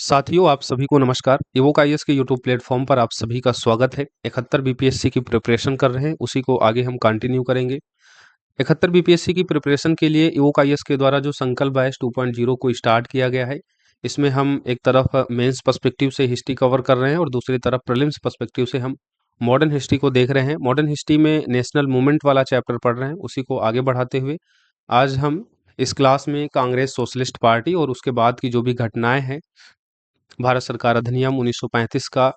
साथियों, आप सभी को नमस्कार। इवोक आईएएस के यूट्यूब प्लेटफॉर्म पर आप सभी का स्वागत है। 71 बीपीएससी की प्रिपरेशन कर रहे हैं, उसी को आगे हम कंटिन्यू करेंगे। 71 बीपीएससी की प्रिपरेशन के लिए इवोक आईएएस के द्वारा जो संकल्प बैच 2.0 को स्टार्ट किया गया है, इसमें हम एक तरफ मेंस पर्सपेक्टिव से हिस्ट्री कवर कर रहे हैं और दूसरी तरफ प्रीलिम्स पर्सपेक्टिव से हम मॉडर्न हिस्ट्री को देख रहे हैं। मॉडर्न हिस्ट्री में नेशनल मूवमेंट वाला चैप्टर पढ़ रहे हैं, उसी को आगे बढ़ाते हुए आज हम इस क्लास में कांग्रेस सोशलिस्ट पार्टी और उसके बाद की जो भी घटनाएं हैं, भारत सरकार अधिनियम 1935 का,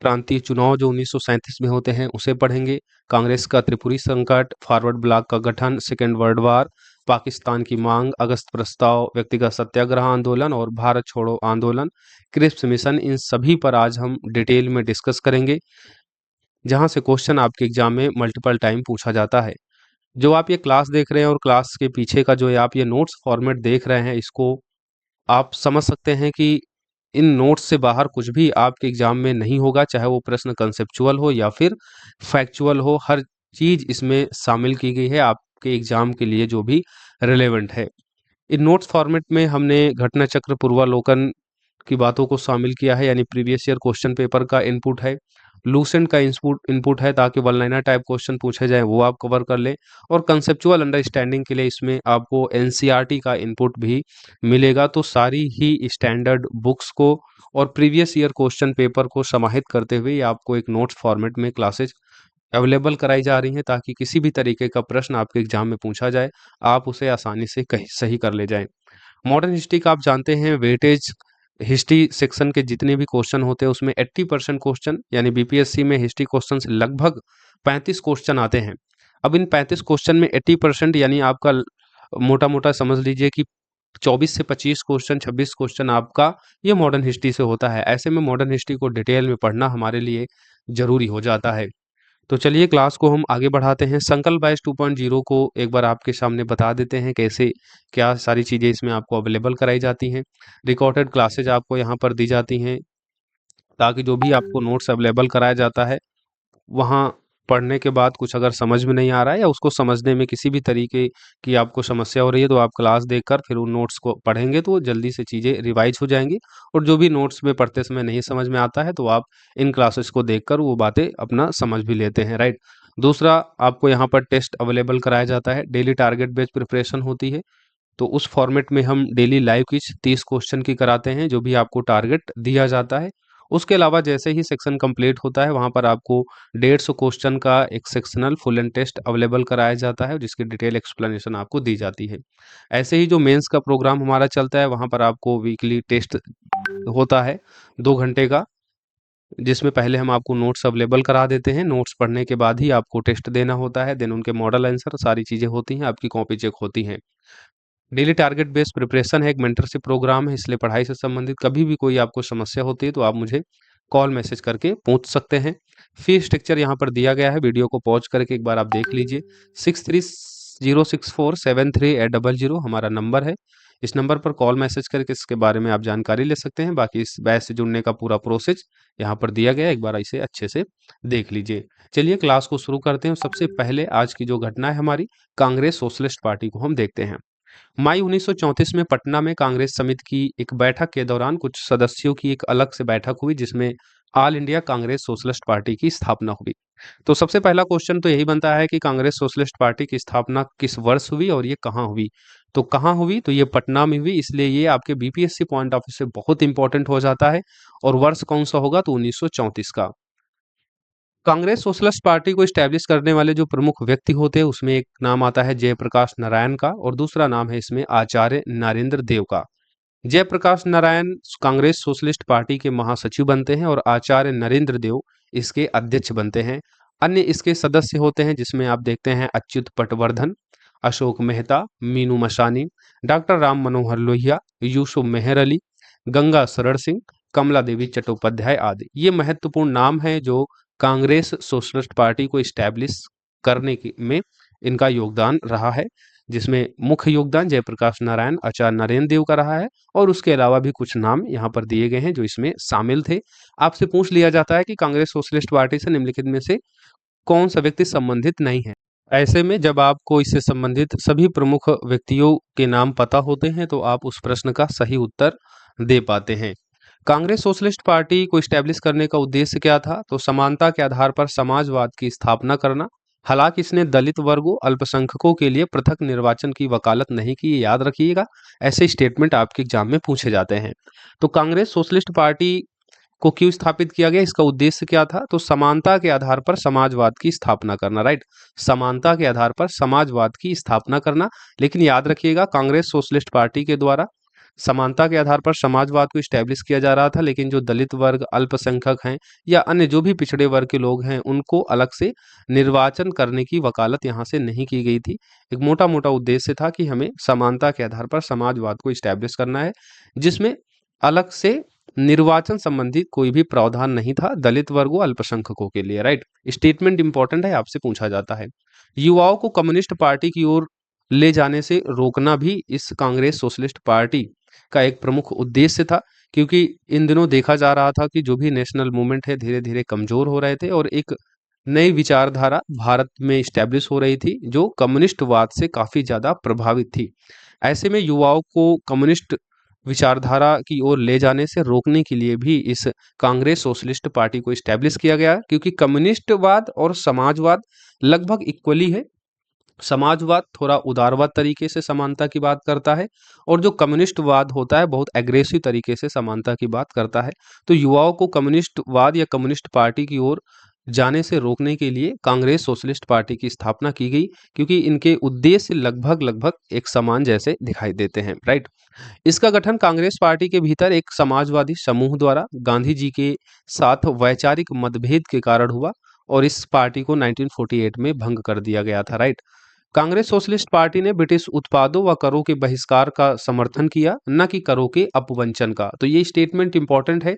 प्रांतीय चुनाव जो 1937 में होते हैं उसे पढ़ेंगे, कांग्रेस का त्रिपुरी संकट, फॉरवर्ड ब्लॉक का गठन, सेकेंड वर्ल्ड वार, पाकिस्तान की मांग, अगस्त प्रस्ताव, व्यक्तिगत सत्याग्रह आंदोलन और भारत छोड़ो आंदोलन, क्रिप्स मिशन, इन सभी पर आज हम डिटेल में डिस्कस करेंगे, जहां से क्वेश्चन आपके एग्जाम में मल्टीपल टाइम पूछा जाता है। जो आप ये क्लास देख रहे हैं और क्लास के पीछे का जो आप ये नोट्स फॉर्मेट देख रहे हैं, इसको आप समझ सकते हैं कि इन नोट्स से बाहर कुछ भी आपके एग्जाम में नहीं होगा, चाहे वो प्रश्न कंसेप्चुअल हो या फिर फैक्चुअल हो, हर चीज इसमें शामिल की गई है आपके एग्जाम के लिए जो भी रिलेवेंट है। इन नोट्स फॉर्मेट में हमने घटना चक्र पूर्वालोकन की बातों को शामिल किया है, यानी प्रीवियस ईयर क्वेश्चन पेपर का इनपुट है, लूसेंट का इनपुट है ताकि वन लाइनर टाइप क्वेश्चन पूछे जाए वो आप कवर कर लें, और कंसेप्चुअल अंडरस्टैंडिंग के लिए इसमें आपको एनसीईआरटी का इनपुट भी मिलेगा। तो सारी ही स्टैंडर्ड बुक्स को और प्रीवियस ईयर क्वेश्चन पेपर को समाहित करते हुए ये आपको एक नोट्स फॉर्मेट में क्लासेज अवेलेबल कराई जा रही हैं, ताकि किसी भी तरीके का प्रश्न आपके एग्जाम में पूछा जाए आप उसे आसानी से कहीं सही कर ले जाएं। मॉडर्न हिस्ट्री का आप जानते हैं, वेटेज हिस्ट्री सेक्शन के जितने भी क्वेश्चन होते हैं उसमें 80% क्वेश्चन, यानी बीपीएससी में हिस्ट्री क्वेश्चन से लगभग 35 क्वेश्चन आते हैं। अब इन 35 क्वेश्चन में 80% यानी आपका मोटा मोटा समझ लीजिए कि 24 से 25 क्वेश्चन, 26 क्वेश्चन आपका ये मॉडर्न हिस्ट्री से होता है। ऐसे में मॉडर्न हिस्ट्री को डिटेल में पढ़ना हमारे लिए जरूरी हो जाता है। तो चलिए क्लास को हम आगे बढ़ाते हैं। संकल्प बैच 2.0 को एक बार आपके सामने बता देते हैं कैसे क्या सारी चीज़ें इसमें आपको अवेलेबल कराई जाती हैं। रिकॉर्डेड क्लासेज आपको यहाँ पर दी जाती हैं, ताकि जो भी आपको नोट्स अवेलेबल कराया जाता है, वहाँ पढ़ने के बाद कुछ अगर समझ में नहीं आ रहा है या उसको समझने में किसी भी तरीके की आपको समस्या हो रही है, तो आप क्लास देखकर फिर उन नोट्स को पढ़ेंगे तो जल्दी से चीज़ें रिवाइज हो जाएंगी। और जो भी नोट्स में पढ़ते समय नहीं समझ में आता है तो आप इन क्लासेस को देखकर वो बातें अपना समझ भी लेते हैं, राइट। दूसरा, आपको यहाँ पर टेस्ट अवेलेबल कराया जाता है, डेली टारगेट बेस्ड प्रिपरेशन होती है। तो उस फॉर्मेट में हम डेली लाइव क्विज 30 क्वेश्चन की कराते हैं, जो भी आपको टारगेट दिया जाता है। उसके अलावा जैसे ही सेक्शन कंप्लीट होता है, वहाँ पर आपको 150 क्वेश्चन का एक sectional full and test available कराया जाता है, जिसकी डिटेल एक्सप्लेनेशन आपको दी जाती है। ऐसे ही जो मेंस का प्रोग्राम हमारा चलता है, वहाँ पर आपको वीकली टेस्ट होता है 2 घंटे का, जिसमें पहले हम आपको नोट्स अवेलेबल करा देते हैं। नोट्स पढ़ने के बाद ही आपको टेस्ट देना होता है, देन उनके मॉडल आंसर सारी चीज़ें होती हैं, आपकी कॉपी चेक होती हैं। डेली टारगेट बेस्ड प्रिपरेशन है, एक मेंटरशिप प्रोग्राम है, इसलिए पढ़ाई से संबंधित कभी भी कोई आपको समस्या होती है तो आप मुझे कॉल मैसेज करके पूछ सकते हैं। फी स्ट्रक्चर यहाँ पर दिया गया है, वीडियो को पॉज करके एक बार आप देख लीजिए। 6306473800 हमारा नंबर है, इस नंबर पर कॉल मैसेज करके इसके बारे में आप जानकारी ले सकते हैं। बाकी इस बैच से जुड़ने का पूरा प्रोसेस यहाँ पर दिया गया है, एक बार इसे अच्छे से देख लीजिए। चलिए क्लास को शुरू करते हैं। सबसे पहले आज की जो घटना है हमारी, कांग्रेस सोशलिस्ट पार्टी को हम देखते हैं। मई 1934 में पटना में कांग्रेस समिति की एक बैठक के दौरान कुछ सदस्यों की एक अलग से बैठक हुई, जिसमें all India Congress socialist party की स्थापना हुई। तो सबसे पहला क्वेश्चन तो यही बनता है कि कांग्रेस सोशलिस्ट पार्टी की स्थापना किस वर्ष हुई और ये कहाँ हुई। तो कहाँ हुई, तो ये पटना में हुई, इसलिए ये आपके बीपीएससी पॉइंट ऑफ व्यू से बहुत इंपॉर्टेंट हो जाता है। और वर्ष कौन सा होगा, तो 1934 का। कांग्रेस सोशलिस्ट पार्टी को स्टैब्लिश करने वाले जो प्रमुख व्यक्ति होते हैं, उसमें एक नाम आता है जयप्रकाश नारायण का, और दूसरा नाम है इसमें आचार्य नरेंद्र देव का। जयप्रकाश नारायण कांग्रेस सोशलिस्ट पार्टी के महासचिव बनते हैं और आचार्य नरेंद्र देव इसके अध्यक्ष बनते हैं। अन्य इसके सदस्य होते हैं, जिसमें आप देखते हैं अच्युत पटवर्धन, अशोक मेहता, मीनू मशानी, डॉक्टर राम मनोहर लोहिया, यूसुफ मेहर अली, गंगा शरण सिंह, कमला देवी चट्टोपाध्याय आदि। ये महत्वपूर्ण नाम है जो कांग्रेस सोशलिस्ट पार्टी को इस्टेब्लिश करने में इनका योगदान रहा है, जिसमें मुख्य योगदान जयप्रकाश नारायण, आचार्य नरेंद्र देव का रहा है। और उसके अलावा भी कुछ नाम यहाँ पर दिए गए हैं जो इसमें शामिल थे। आपसे पूछ लिया जाता है कि कांग्रेस सोशलिस्ट पार्टी से निम्नलिखित में से कौन सा व्यक्ति संबंधित नहीं है। ऐसे में जब आपको इससे संबंधित सभी प्रमुख व्यक्तियों के नाम पता होते हैं तो आप उस प्रश्न का सही उत्तर दे पाते हैं। कांग्रेस सोशलिस्ट पार्टी को स्टैब्लिश करने का उद्देश्य क्या था? तो समानता के आधार पर समाजवाद की स्थापना करना। हालांकि इसने दलित वर्गों, अल्पसंख्यकों के लिए पृथक निर्वाचन की वकालत नहीं की, ये याद रखिएगा। ऐसे स्टेटमेंट आपके एग्जाम में पूछे जाते हैं। तो कांग्रेस सोशलिस्ट पार्टी को क्यों स्थापित किया गया, इसका उद्देश्य क्या था? तो समानता के आधार पर समाजवाद की स्थापना करना, राइट। समानता के आधार पर समाजवाद की स्थापना करना। लेकिन याद रखिएगा, कांग्रेस सोशलिस्ट पार्टी के द्वारा समानता के आधार पर समाजवाद को इस्टेब्लिश किया जा रहा था, लेकिन जो दलित वर्ग, अल्पसंख्यक हैं या अन्य जो भी पिछड़े वर्ग के लोग हैं, उनको अलग से निर्वाचन करने की वकालत यहाँ से नहीं की गई थी। एक मोटा मोटा उद्देश्य था कि हमें समानता के आधार पर समाजवाद को इस्टेब्लिश करना है, जिसमें अलग से निर्वाचन संबंधित कोई भी प्रावधान नहीं था दलित वर्गों, अल्पसंख्यकों के लिए, राइट। स्टेटमेंट इंपॉर्टेंट है, आपसे पूछा जाता है। युवाओं को कम्युनिस्ट पार्टी की ओर ले जाने से रोकना भी इस कांग्रेस सोशलिस्ट पार्टी का एक प्रमुख उद्देश्य था, क्योंकि इन दिनों देखा जा रहा था कि जो भी नेशनल मूवमेंट है धीरे धीरे कमजोर हो रहे थे और एक नई विचारधारा भारत में स्टैब्लिश हो रही थी जो कम्युनिस्टवाद से काफी ज्यादा प्रभावित थी। ऐसे में युवाओं को कम्युनिस्ट विचारधारा की ओर ले जाने से रोकने के लिए भी इस कांग्रेस सोशलिस्ट पार्टी को स्टैब्लिश किया गया, क्योंकि कम्युनिस्टवाद और समाजवाद लगभग इक्वली है। समाजवाद थोड़ा उदारवाद तरीके से समानता की बात करता है और जो कम्युनिस्टवाद होता है बहुत एग्रेसिव तरीके से समानता की बात करता है। तो युवाओं को कम्युनिस्टवाद या कम्युनिस्ट पार्टी की ओर जाने से रोकने के लिए कांग्रेस सोशलिस्ट पार्टी की स्थापना की गई, क्योंकि इनके उद्देश्य लगभग लगभग एक समान जैसे दिखाई देते हैं, राइट। इसका गठन कांग्रेस पार्टी के भीतर एक समाजवादी समूह द्वारा गांधी जी के साथ वैचारिक मतभेद के कारण हुआ और इस पार्टी को 1948 में भंग कर दिया गया था, राइट। कांग्रेस सोशलिस्ट पार्टी ने ब्रिटिश उत्पादों व करों के बहिष्कार का समर्थन किया, न कि करों के अपवंचन का। तो ये स्टेटमेंट इंपॉर्टेंट है।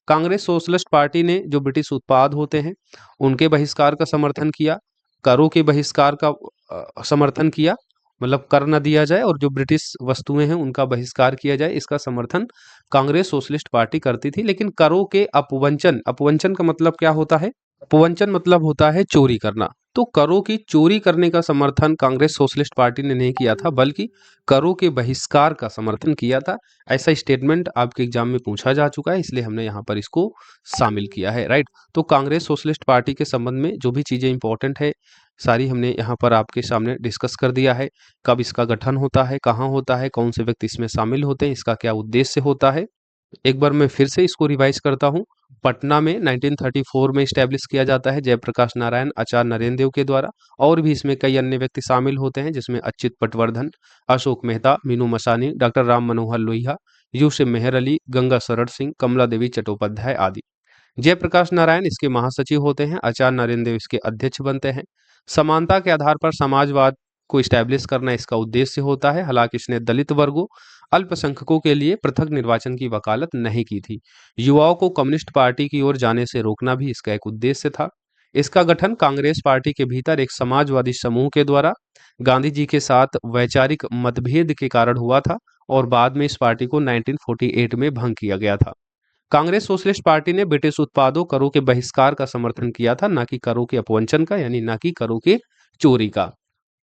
कांग्रेस सोशलिस्ट पार्टी ने जो ब्रिटिश उत्पाद होते हैं उनके बहिष्कार का समर्थन किया, करों के बहिष्कार का समर्थन किया, मतलब कर न दिया जाए, और जो ब्रिटिश वस्तुएं हैं उनका बहिष्कार किया जाए, इसका समर्थन कांग्रेस सोशलिस्ट पार्टी करती थी। लेकिन करों के अपवंचन, अपवंचन का मतलब क्या होता है? अपवंचन मतलब होता है चोरी करना। तो करों की चोरी करने का समर्थन कांग्रेस सोशलिस्ट पार्टी ने नहीं किया था, बल्कि करों के बहिष्कार का समर्थन किया था। ऐसा स्टेटमेंट आपके एग्जाम में पूछा जा चुका है, इसलिए हमने यहाँ पर इसको शामिल किया है, राइट। तो कांग्रेस सोशलिस्ट पार्टी के संबंध में जो भी चीजें इंपॉर्टेंट है सारी हमने यहाँ पर आपके सामने डिस्कस कर दिया है। कब इसका गठन होता है, कहाँ होता है, कौन से व्यक्ति इसमें शामिल होते हैं, इसका क्या उद्देश्य होता है। एक बार मैं फिर से इसको रिवाइज करता हूँ। पटना में 1934 में स्टैब्लिश किया जाता है जयप्रकाश नारायण, आचार्य नरेंद्र देव के द्वारा। और भी इसमें कई अन्य व्यक्ति शामिल होते हैं, जिसमें अच्युत पटवर्धन, अशोक मेहता, मीनू मसानी, डॉक्टर राम मनोहर लोहिया, यूसुफ मेहर अली, गंगा शरण सिंह, कमला देवी चट्टोपाध्याय आदि। जयप्रकाश नारायण इसके महासचिव होते हैं, आचार्य नरेंद्र देव इसके अध्यक्ष बनते हैं। समानता के आधार पर समाजवाद को स्टैब्लिश करना इसका उद्देश्य होता है। हालांकि इसने दलित वर्गों, अल्पसंख्यकों के लिए पृथक निर्वाचन की वकालत नहीं की थी। युवाओं को कम्युनिस्ट पार्टी की ओर जाने से रोकना भी इसका एक उद्देश्य था। इसका गठन कांग्रेस पार्टी के भीतर एक समाजवादी समूह के द्वारा गांधी जी के साथ वैचारिक मतभेद के कारण हुआ था और बाद में इस पार्टी को 1948 में भंग किया गया था। कांग्रेस सोशलिस्ट पार्टी ने ब्रिटिश उत्पादों, करों के बहिष्कार का समर्थन किया था, न कि करों के अपवंचन का, यानी न कि करों के चोरी का।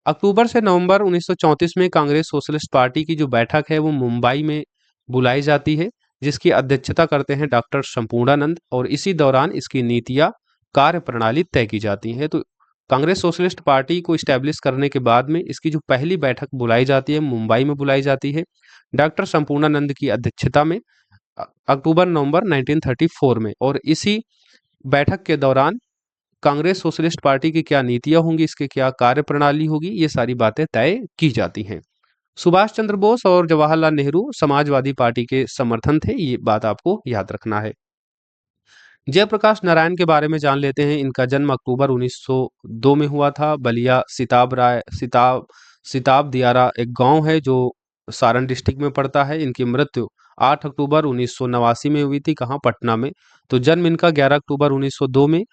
अक्टूबर से नवंबर 1934 में कांग्रेस सोशलिस्ट पार्टी की जो बैठक है वो मुंबई में बुलाई जाती है, जिसकी अध्यक्षता करते हैं डॉक्टर संपूर्णानंद, और इसी दौरान इसकी नीतियां, कार्य प्रणाली तय की जाती है। तो कांग्रेस सोशलिस्ट पार्टी को स्टैब्लिश करने के बाद में इसकी जो पहली बैठक बुलाई जाती है मुंबई में बुलाई जाती है डॉक्टर संपूर्णानंद की अध्यक्षता में, अक्टूबर नवंबर 1934 में। और इसी बैठक के दौरान कांग्रेस सोशलिस्ट पार्टी की क्या नीतियां होंगी, इसके क्या कार्य प्रणाली होगी, ये सारी बातें तय की जाती हैं। सुभाष चंद्र बोस और जवाहरलाल नेहरू समाजवादी पार्टी के समर्थन थे, ये बात आपको याद रखना है। जयप्रकाश नारायण के बारे में जान लेते हैं। इनका जन्म अक्टूबर 1902 में हुआ था। बलिया सिताब दियारा एक गांव है जो सारण डिस्ट्रिक्ट में पड़ता है। इनकी मृत्यु 8 अक्टूबर 1989 में हुई थी। कहाँ? पटना में। तो जन्म इनका 11 अक्टूबर 1902 में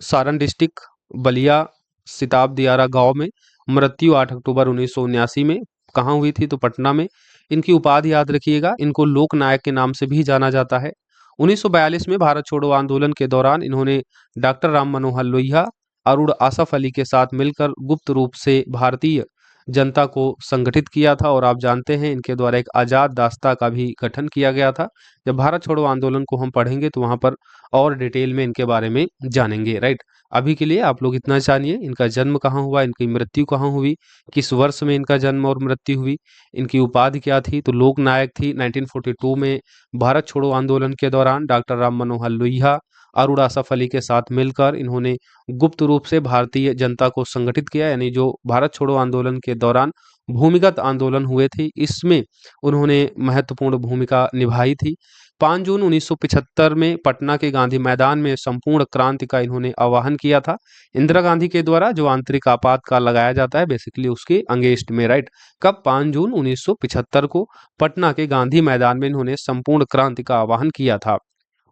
सारण डिस्ट्रिक्ट बलिया सिताब दियारा गांव में। मृत्यु 8 अक्टूबर 1979 में कहाँ हुई थी? तो पटना में। इनकी उपाधि याद रखिएगा, इनको लोक नायक के नाम से भी जाना जाता है। 1942 में भारत छोड़ो आंदोलन के दौरान इन्होंने डॉक्टर राम मनोहर लोहिया, अरुण आसफ अली के साथ मिलकर गुप्त रूप से भारतीय जनता को संगठित किया था और आप जानते हैं इनके द्वारा एक आज़ाद दास्ता का भी गठन किया गया था। जब भारत छोड़ो आंदोलन को हम पढ़ेंगे तो वहाँ पर और डिटेल में इनके बारे में जानेंगे, राइट। अभी के लिए आप लोग इतना जानिए, इनका जन्म कहाँ हुआ, इनकी मृत्यु कहाँ हुई, किस वर्ष में इनका जन्म और मृत्यु हुई, इनकी उपाधि क्या थी। तो लोक नायक थी 1942 में भारत छोड़ो आंदोलन के दौरान डॉक्टर राम मनोहर लोहिया, अरुण आसफ अली के साथ मिलकर इन्होंने गुप्त रूप से भारतीय जनता को संगठित किया, यानी जो भारत छोड़ो आंदोलन के दौरान भूमिगत आंदोलन हुए थे इसमें उन्होंने महत्वपूर्ण भूमिका निभाई थी। 5 जून 1975 में पटना के गांधी मैदान में संपूर्ण क्रांति का इन्होंने आह्वान किया था इंदिरा गांधी के द्वारा, जो आंतरिक आपातकाल लगाया जाता है बेसिकली उसके अगेंस्ट में, राइट। कब? 5 जून 1975 को पटना के गांधी मैदान में इन्होंने संपूर्ण क्रांति का आह्वान किया था।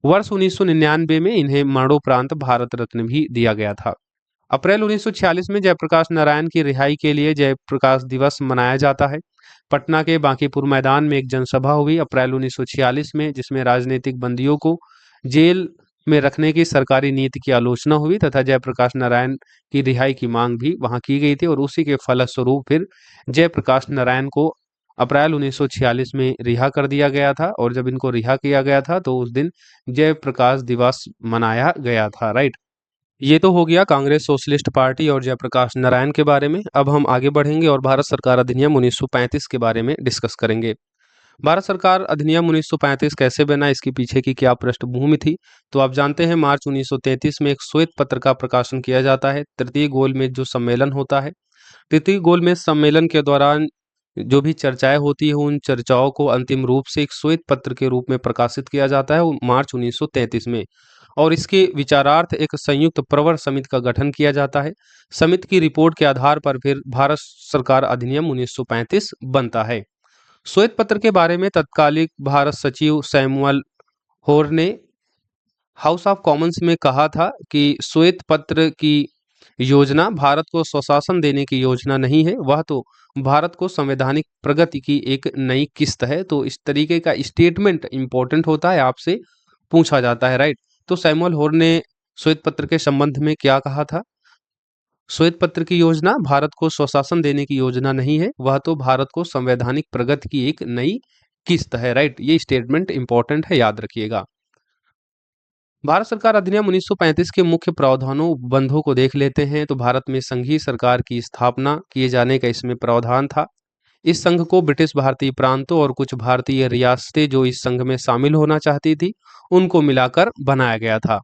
वर्ष 1999 में इन्हें मरणोपरांत भारत रत्न भी दिया गया था। अप्रैल 1946 में जयप्रकाश नारायण की रिहाई के लिए जयप्रकाश दिवस मनाया जाता है। पटना के बांकीपुर मैदान में एक जनसभा हुई अप्रैल 1946 में, जिसमें राजनीतिक बंदियों को जेल में रखने की सरकारी नीति की आलोचना हुई तथा जयप्रकाश नारायण की रिहाई की मांग भी वहां की गई थी और उसी के फलस्वरूप फिर जयप्रकाश नारायण को अप्रैल 1946 में रिहा कर दिया गया था और जब इनको रिहा किया गया था तो उस दिन जयप्रकाश दिवस मनाया गया था, राइट। ये तो हो गया कांग्रेस सोशलिस्ट पार्टी और जयप्रकाश नारायण के बारे में। अब हम आगे बढ़ेंगे और भारत सरकार अधिनियम 1935 के बारे में डिस्कस करेंगे। भारत सरकार अधिनियम 1935 कैसे बना, इसके पीछे की क्या पृष्ठभूमि थी। तो आप जानते हैं मार्च 1933 में एक श्वेत पत्र का प्रकाशन किया जाता है। तृतीय गोलमेज जो सम्मेलन होता है, तृतीय गोलमेज सम्मेलन के दौरान जो भी चर्चाएं होती है उन चर्चाओं को अंतिम रूप से एक श्वेत पत्र के रूप में प्रकाशित किया जाता है मार्च 1933 में, और इसके विचारार्थ एक संयुक्त प्रवर समिति का गठन किया जाता है। समिति की रिपोर्ट के आधार पर फिर भारत सरकार अधिनियम 1935 बनता है। श्वेत पत्र के बारे में तत्कालिक भारत सचिव सैमुअल होर ने हाउस ऑफ कॉमन्स में कहा था कि श्वेत पत्र की योजना भारत को स्वशासन देने की योजना नहीं है, वह तो भारत को संवैधानिक प्रगति की एक नई किस्त है। तो इस तरीके का स्टेटमेंट इंपॉर्टेंट होता है, आपसे पूछा जाता है, राइट। तो सैमुअल होर ने श्वेत पत्र के संबंध में क्या कहा था? श्वेत पत्र की योजना भारत को स्वशासन देने की योजना नहीं है, वह तो भारत को संवैधानिक प्रगति की एक नई किस्त है, राइट। ये स्टेटमेंट इंपॉर्टेंट है, याद रखिएगा। भारत सरकार अधिनियम 1935 के मुख्य प्रावधानों बंधों को देख लेते हैं। तो भारत में संघीय सरकार की स्थापना किए जाने का इसमें प्रावधान था। इस संघ को ब्रिटिश भारतीय प्रांतों और कुछ भारतीय रियासतें जो इस संघ में शामिल होना चाहती थी उनको मिलाकर बनाया गया था।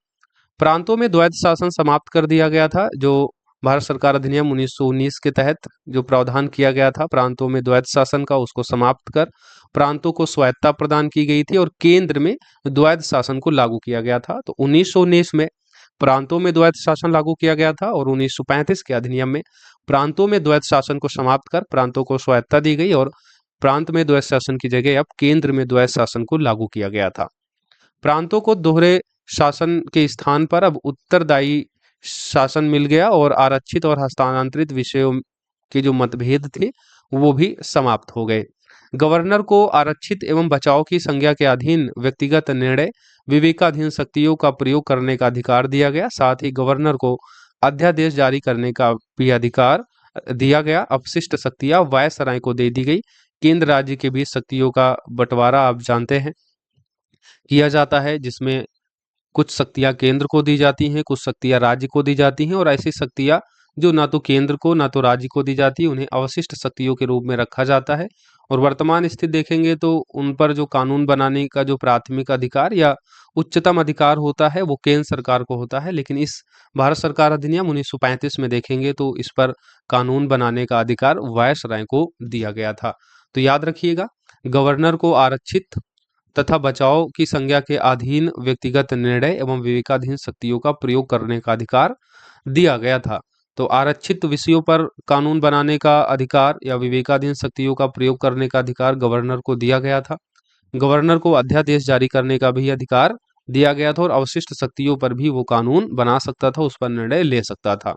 प्रांतों में द्वैध शासन समाप्त कर दिया गया था। जो भारत सरकार अधिनियम 1919 के तहत जो प्रावधान किया गया था प्रांतों में द्वैध शासन का, उसको समाप्त कर प्रांतों को स्वायत्तता प्रदान की गई थी और केंद्र में द्वैध शासन को लागू किया गया था। तो 1919 में प्रांतों में द्वैध शासन लागू किया गया था और 1935 के अधिनियम में प्रांतों में द्वैध शासन को समाप्त कर प्रांतों को स्वायत्तता दी गई और प्रांत में द्वैध शासन की जगह अब केंद्र में द्वैध शासन को लागू किया गया था। प्रांतों को दोहरे शासन के स्थान पर अब उत्तरदायी शासन मिल गया और आरक्षित और हस्तांतरित विषयों के जो मतभेद थे वो भी समाप्त हो गए। गवर्नर को आरक्षित एवं बचाव की संज्ञा के अधीन व्यक्तिगत निर्णय विवेकाधीन शक्तियों का प्रयोग करने का अधिकार दिया गया। साथ ही गवर्नर को अध्यादेश जारी करने का भी अधिकार दिया गया। अपशिष्ट शक्तियां वायसराय को दे दी गई। केंद्र राज्य के बीच शक्तियों का बंटवारा आप जानते हैं किया जाता है, जिसमें कुछ शक्तियां केंद्र को दी जाती हैं, कुछ शक्तियां राज्य को दी जाती हैं और ऐसी शक्तियां जो ना तो केंद्र को ना तो राज्य को दी जाती है उन्हें अवशिष्ट शक्तियों के रूप में रखा जाता है। और वर्तमान स्थिति देखेंगे तो उन पर जो कानून बनाने का जो प्राथमिक अधिकार या उच्चतम अधिकार होता है वो केंद्र सरकार को होता है, लेकिन इस भारत सरकार अधिनियम 1935 में देखेंगे तो इस पर कानून बनाने का अधिकार वायसराय को दिया गया था। तो याद रखिएगा, गवर्नर को आरक्षित तथा बचाव की संज्ञा के अधीन व्यक्तिगत निर्णय एवं विवेकाधीन शक्तियों का प्रयोग करने का अधिकार दिया गया था। तो आरक्षित विषयों पर कानून बनाने का अधिकार या विवेकाधीन शक्तियों का प्रयोग करने का अधिकार गवर्नर को दिया गया था। गवर्नर को अध्यादेश जारी करने का भी अधिकार दिया गया था और अवशिष्ट शक्तियों पर भी वो कानून बना सकता था, उस पर निर्णय ले सकता था।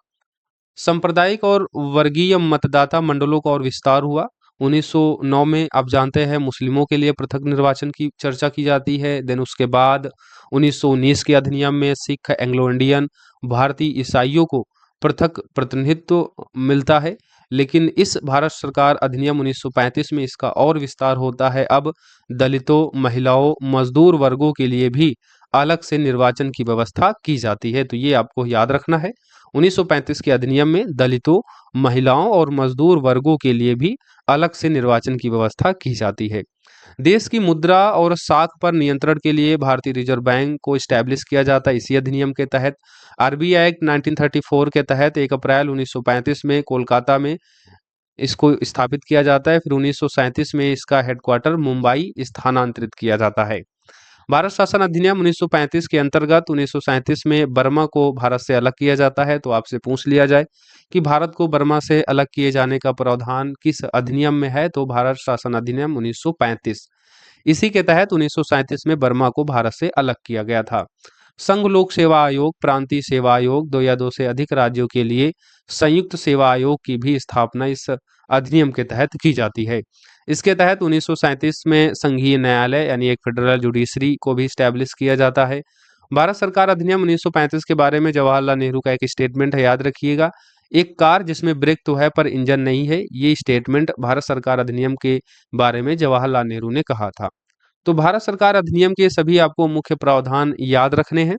सांप्रदायिक और वर्गीय मतदाता मंडलों का और विस्तार हुआ। 1909 में आप जानते हैं मुस्लिमों के लिए पृथक निर्वाचन की चर्चा की जाती है। देन उसके बाद 1919 के अधिनियम में सिख, एंग्लो इंडियन, भारतीय ईसाइयों को पृथक प्रतिनिधित्व मिलता है। लेकिन इस भारत सरकार अधिनियम 1935 में इसका और विस्तार होता है। अब दलितों, महिलाओं, मजदूर वर्गों के लिए भी अलग से निर्वाचन की व्यवस्था की जाती है। तो ये आपको याद रखना है, 1935 के अधिनियम में दलितों, महिलाओं और मजदूर वर्गों के लिए भी अलग से निर्वाचन की व्यवस्था की जाती है। देश की मुद्रा और साख पर नियंत्रण के लिए भारतीय रिजर्व बैंक को स्टैब्लिश किया जाता है इसी अधिनियम के तहत। आरबीआई एक्ट 1934 के तहत 1 अप्रैल 1935 में कोलकाता में इसको स्थापित किया जाता है। फिर 1937 में इसका हेडक्वार्टर मुंबई स्थानांतरित किया जाता है। भारत शासन अधिनियम 1935 के अंतर्गत 1937 में बर्मा को भारत से अलग किया जाता है। तो आपसे पूछ लिया जाए कि भारत को बर्मा से अलग किए जाने का प्रावधान किस अधिनियम में है, तो भारत शासन अधिनियम 1935। इसी के तहत 1937 में बर्मा को भारत से अलग किया गया था। संघ लोक सेवा आयोग, प्रांतीय सेवा आयोग, 2 या 2 से अधिक राज्यों के लिए संयुक्त सेवा आयोग की भी स्थापना इस अधिनियम के तहत की जाती है। इसके तहत 1937 में संघीय न्यायालय यानी एक फेडरल जुडिशरी को भी स्टैब्लिश किया जाता है। भारत सरकार अधिनियम 1935 के बारे में जवाहरलाल नेहरू का एक स्टेटमेंट है, याद रखिएगा। एक कार जिसमें ब्रेक तो है पर इंजन नहीं है, ये स्टेटमेंट भारत सरकार अधिनियम के बारे में जवाहरलाल नेहरू ने कहा था। तो भारत सरकार अधिनियम के सभी आपको मुख्य प्रावधान याद रखने हैं।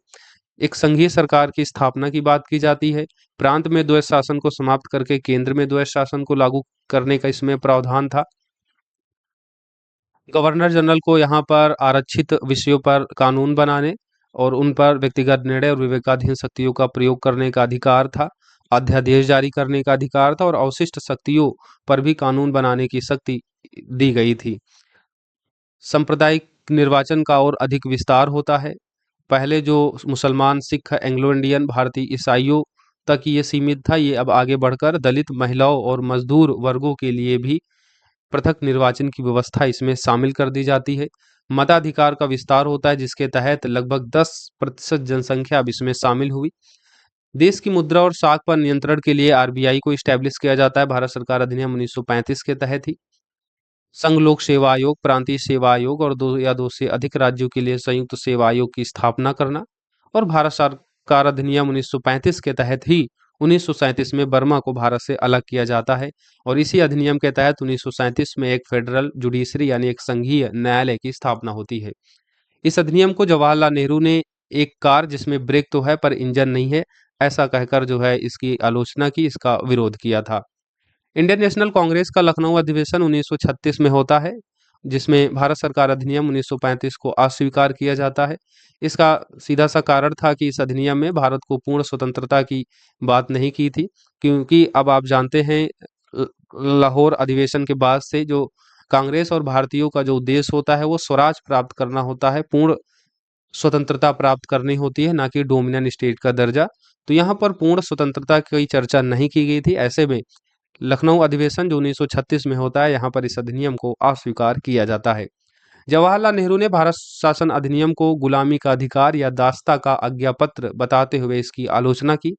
एक संघीय सरकार की स्थापना की बात की जाती है। प्रांत में द्वैध शासन को समाप्त करके केंद्र में द्वैध शासन को लागू करने का इसमें प्रावधान था। गवर्नर जनरल को यहाँ पर आरक्षित विषयों पर कानून बनाने और उन पर व्यक्तिगत निर्णय और विवेकाधीन शक्तियों का प्रयोग करने का अधिकार था। अध्यादेश जारी करने का अधिकार था और अवशिष्ट शक्तियों पर भी कानून बनाने की शक्ति दी गई थी। सांप्रदायिक निर्वाचन का और अधिक विस्तार होता है। पहले जो मुसलमान, सिख, एंग्लो इंडियन, भारतीय ईसाइयों तक ये सीमित था, ये अब आगे बढ़कर दलित, महिलाओं और मजदूर वर्गों के लिए भी पृथक निर्वाचन की व्यवस्था इसमें शामिल कर दी जाती है। मताधिकार का विस्तार होता है जिसके तहत लगभग 10% जनसंख्या अब इसमें शामिल हुई। देश की मुद्रा और साख पर नियंत्रण के लिए आरबीआई को स्टैब्लिश किया जाता है भारत सरकार अधिनियम 1935 के तहत ही। संघ लोक सेवा आयोग, प्रांतीय सेवा आयोग और 2 या 2 से अधिक राज्यों के लिए संयुक्त सेवा आयोग की स्थापना करना और भारत सरकार अधिनियम 1935 के तहत ही 1937 में बर्मा को भारत से अलग किया जाता है और इसी अधिनियम के तहत 1937 में एक फेडरल जुडिशरी यानी एक संघीय न्यायालय की स्थापना होती है। इस अधिनियम को जवाहरलाल नेहरू ने एक कार जिसमें ब्रेक तो है पर इंजन नहीं है, ऐसा कहकर जो है इसकी आलोचना की, इसका विरोध किया था। इंडियन नेशनल कांग्रेस का लखनऊ अधिवेशन 1936 में होता है, जिसमें भारत सरकार अधिनियम 1935 को अस्वीकार किया जाता है। इसका सीधा सा कारण था कि इस अधिनियम में भारत को पूर्ण स्वतंत्रता की बात नहीं की थी, क्योंकि अब आप जानते हैं लाहौर अधिवेशन के बाद से जो कांग्रेस और भारतीयों का जो उद्देश्य होता है वो स्वराज प्राप्त करना होता है, पूर्ण स्वतंत्रता प्राप्त करनी होती है, ना कि डोमिनियन स्टेट का दर्जा। तो यहाँ पर पूर्ण स्वतंत्रता की चर्चा नहीं की गई थी। ऐसे में लखनऊ अधिवेशन जो 1936 में होता है, यहाँ पर इस अधिनियम को अस्वीकार किया जाता है। जवाहरलाल नेहरू ने भारत शासन अधिनियम को गुलामी का अधिकार या दास्ता का आज्ञापत्र बताते हुए इसकी आलोचना की।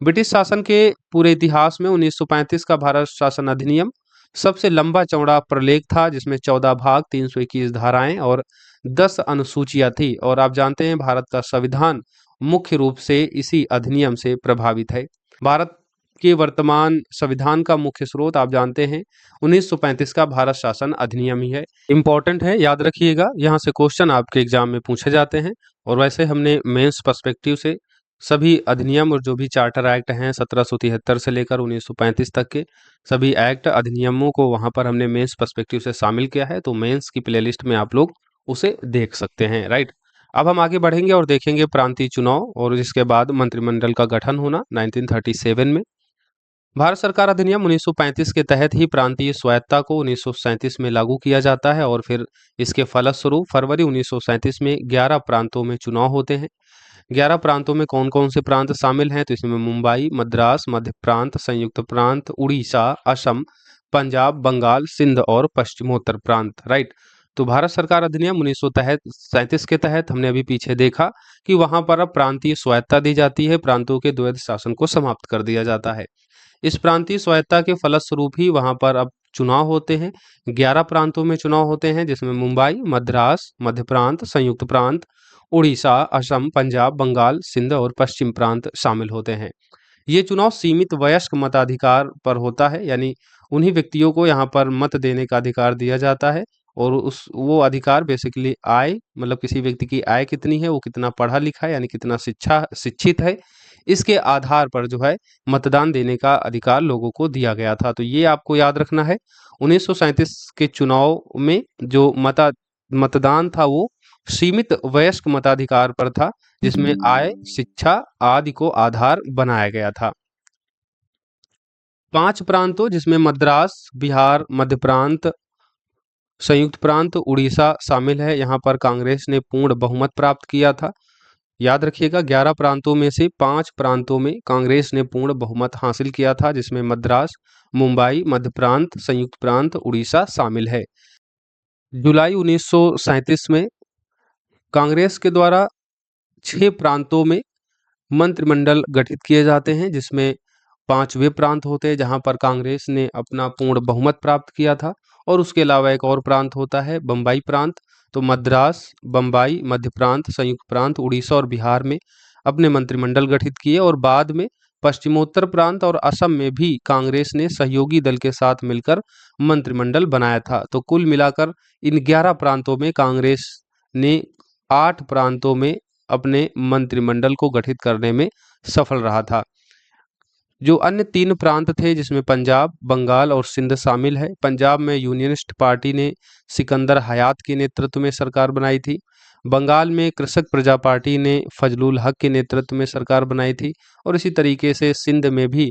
ब्रिटिश शासन के पूरे इतिहास में 1935 का भारत शासन अधिनियम सबसे लंबा चौड़ा प्रलेख था, जिसमें 14 भाग, 321 धाराएं और 10 अनुसूचियां थी। और आप जानते हैं भारत का संविधान मुख्य रूप से इसी अधिनियम से प्रभावित है। भारत के वर्तमान संविधान का मुख्य स्रोत आप जानते हैं 1935 का भारत शासन अधिनियम ही है। इंपॉर्टेंट है, याद रखिएगा, यहाँ से क्वेश्चन आपके एग्जाम में पूछे जाते हैं। और वैसे हमने मेंस पर्सपेक्टिव से सभी अधिनियम और जो भी चार्टर एक्ट हैं 1773 से लेकर 1935 तक के सभी एक्ट अधिनियमों को वहाँ पर हमने मेंस पर्सपेक्टिव से शामिल किया है। तो मेंस की प्लेलिस्ट में आप लोग उसे देख सकते हैं, राइट। अब हम आगे बढ़ेंगे और देखेंगे प्रांतीय चुनाव और इसके बाद मंत्रिमंडल का गठन होना 1937 में। भारत सरकार अधिनियम 1935 के तहत ही प्रांतीय स्वायत्ता को 1937 में लागू किया जाता है और फिर इसके फलस्वरूप फरवरी 1937 में 11 प्रांतों में चुनाव होते हैं। 11 प्रांतों में कौन कौन से प्रांत शामिल हैं, तो इसमें मुंबई, मद्रास, मध्य प्रांत, संयुक्त प्रांत, उड़ीसा, असम, पंजाब, बंगाल, सिंध और पश्चिमोत्तर प्रांत, राइट। तो भारत सरकार अधिनियम 1937 के तहत हमने अभी पीछे देखा कि वहां पर अब प्रांतीय स्वायत्ता दी जाती है, प्रांतों के द्वैध शासन को समाप्त कर दिया जाता है। इस प्रांतीय स्वायत्ता के फलस्वरूप ही वहां पर अब चुनाव होते हैं। 11 प्रांतों में चुनाव होते हैं, जिसमें मुंबई, मद्रास, मध्य प्रांत, संयुक्त प्रांत, उड़ीसा, असम, पंजाब, बंगाल, सिंध और पश्चिम प्रांत शामिल होते हैं। ये चुनाव सीमित वयस्क मताधिकार पर होता है, यानी उन्हीं व्यक्तियों को यहाँ पर मत देने का अधिकार दिया जाता है। और उस वो अधिकार बेसिकली आय, मतलब किसी व्यक्ति की आय कितनी है, वो कितना पढ़ा लिखा है, यानी कितना शिक्षित है, इसके आधार पर जो है मतदान देने का अधिकार लोगों को दिया गया था। तो ये आपको याद रखना है। 1937 के चुनाव में जो मतदान था वो सीमित वयस्क मताधिकार पर था, जिसमें आय, शिक्षा आदि को आधार बनाया गया था। 5 प्रांतों जिसमें मद्रास, बिहार, मध्य प्रांत, संयुक्त प्रांत, उड़ीसा शामिल है, यहाँ पर कांग्रेस ने पूर्ण बहुमत प्राप्त किया था। याद रखिएगा, 11 प्रांतों में से 5 प्रांतों में कांग्रेस ने पूर्ण बहुमत हासिल किया था, जिसमें मद्रास, मुंबई, मध्य प्रांत, संयुक्त प्रांत, उड़ीसा शामिल है। जुलाई 1937 में कांग्रेस के द्वारा 6 प्रांतों में मंत्रिमंडल गठित किए जाते हैं, जिसमें 5 वे प्रांत होते हैं जहां पर कांग्रेस ने अपना पूर्ण बहुमत प्राप्त किया था। और उसके अलावा एक और प्रांत होता है बम्बई प्रांत। तो मद्रास, बम्बई, मध्य प्रांत, संयुक्त प्रांत, उड़ीसा और बिहार में अपने मंत्रिमंडल गठित किए। और बाद में पश्चिमोत्तर प्रांत और असम में भी कांग्रेस ने सहयोगी दल के साथ मिलकर मंत्रिमंडल बनाया था। तो कुल मिलाकर इन 11 प्रांतों में कांग्रेस ने 8 प्रांतों में अपने मंत्रिमंडल को गठित करने में सफल रहा था। जो अन्य 3 प्रांत थे, जिसमें पंजाब, बंगाल और सिंध शामिल है। पंजाब में यूनियनिस्ट पार्टी ने सिकंदर हयात के नेतृत्व में सरकार बनाई थी। बंगाल में कृषक प्रजा पार्टी ने फजलुल हक के नेतृत्व में सरकार बनाई थी। और इसी तरीके से सिंध में भी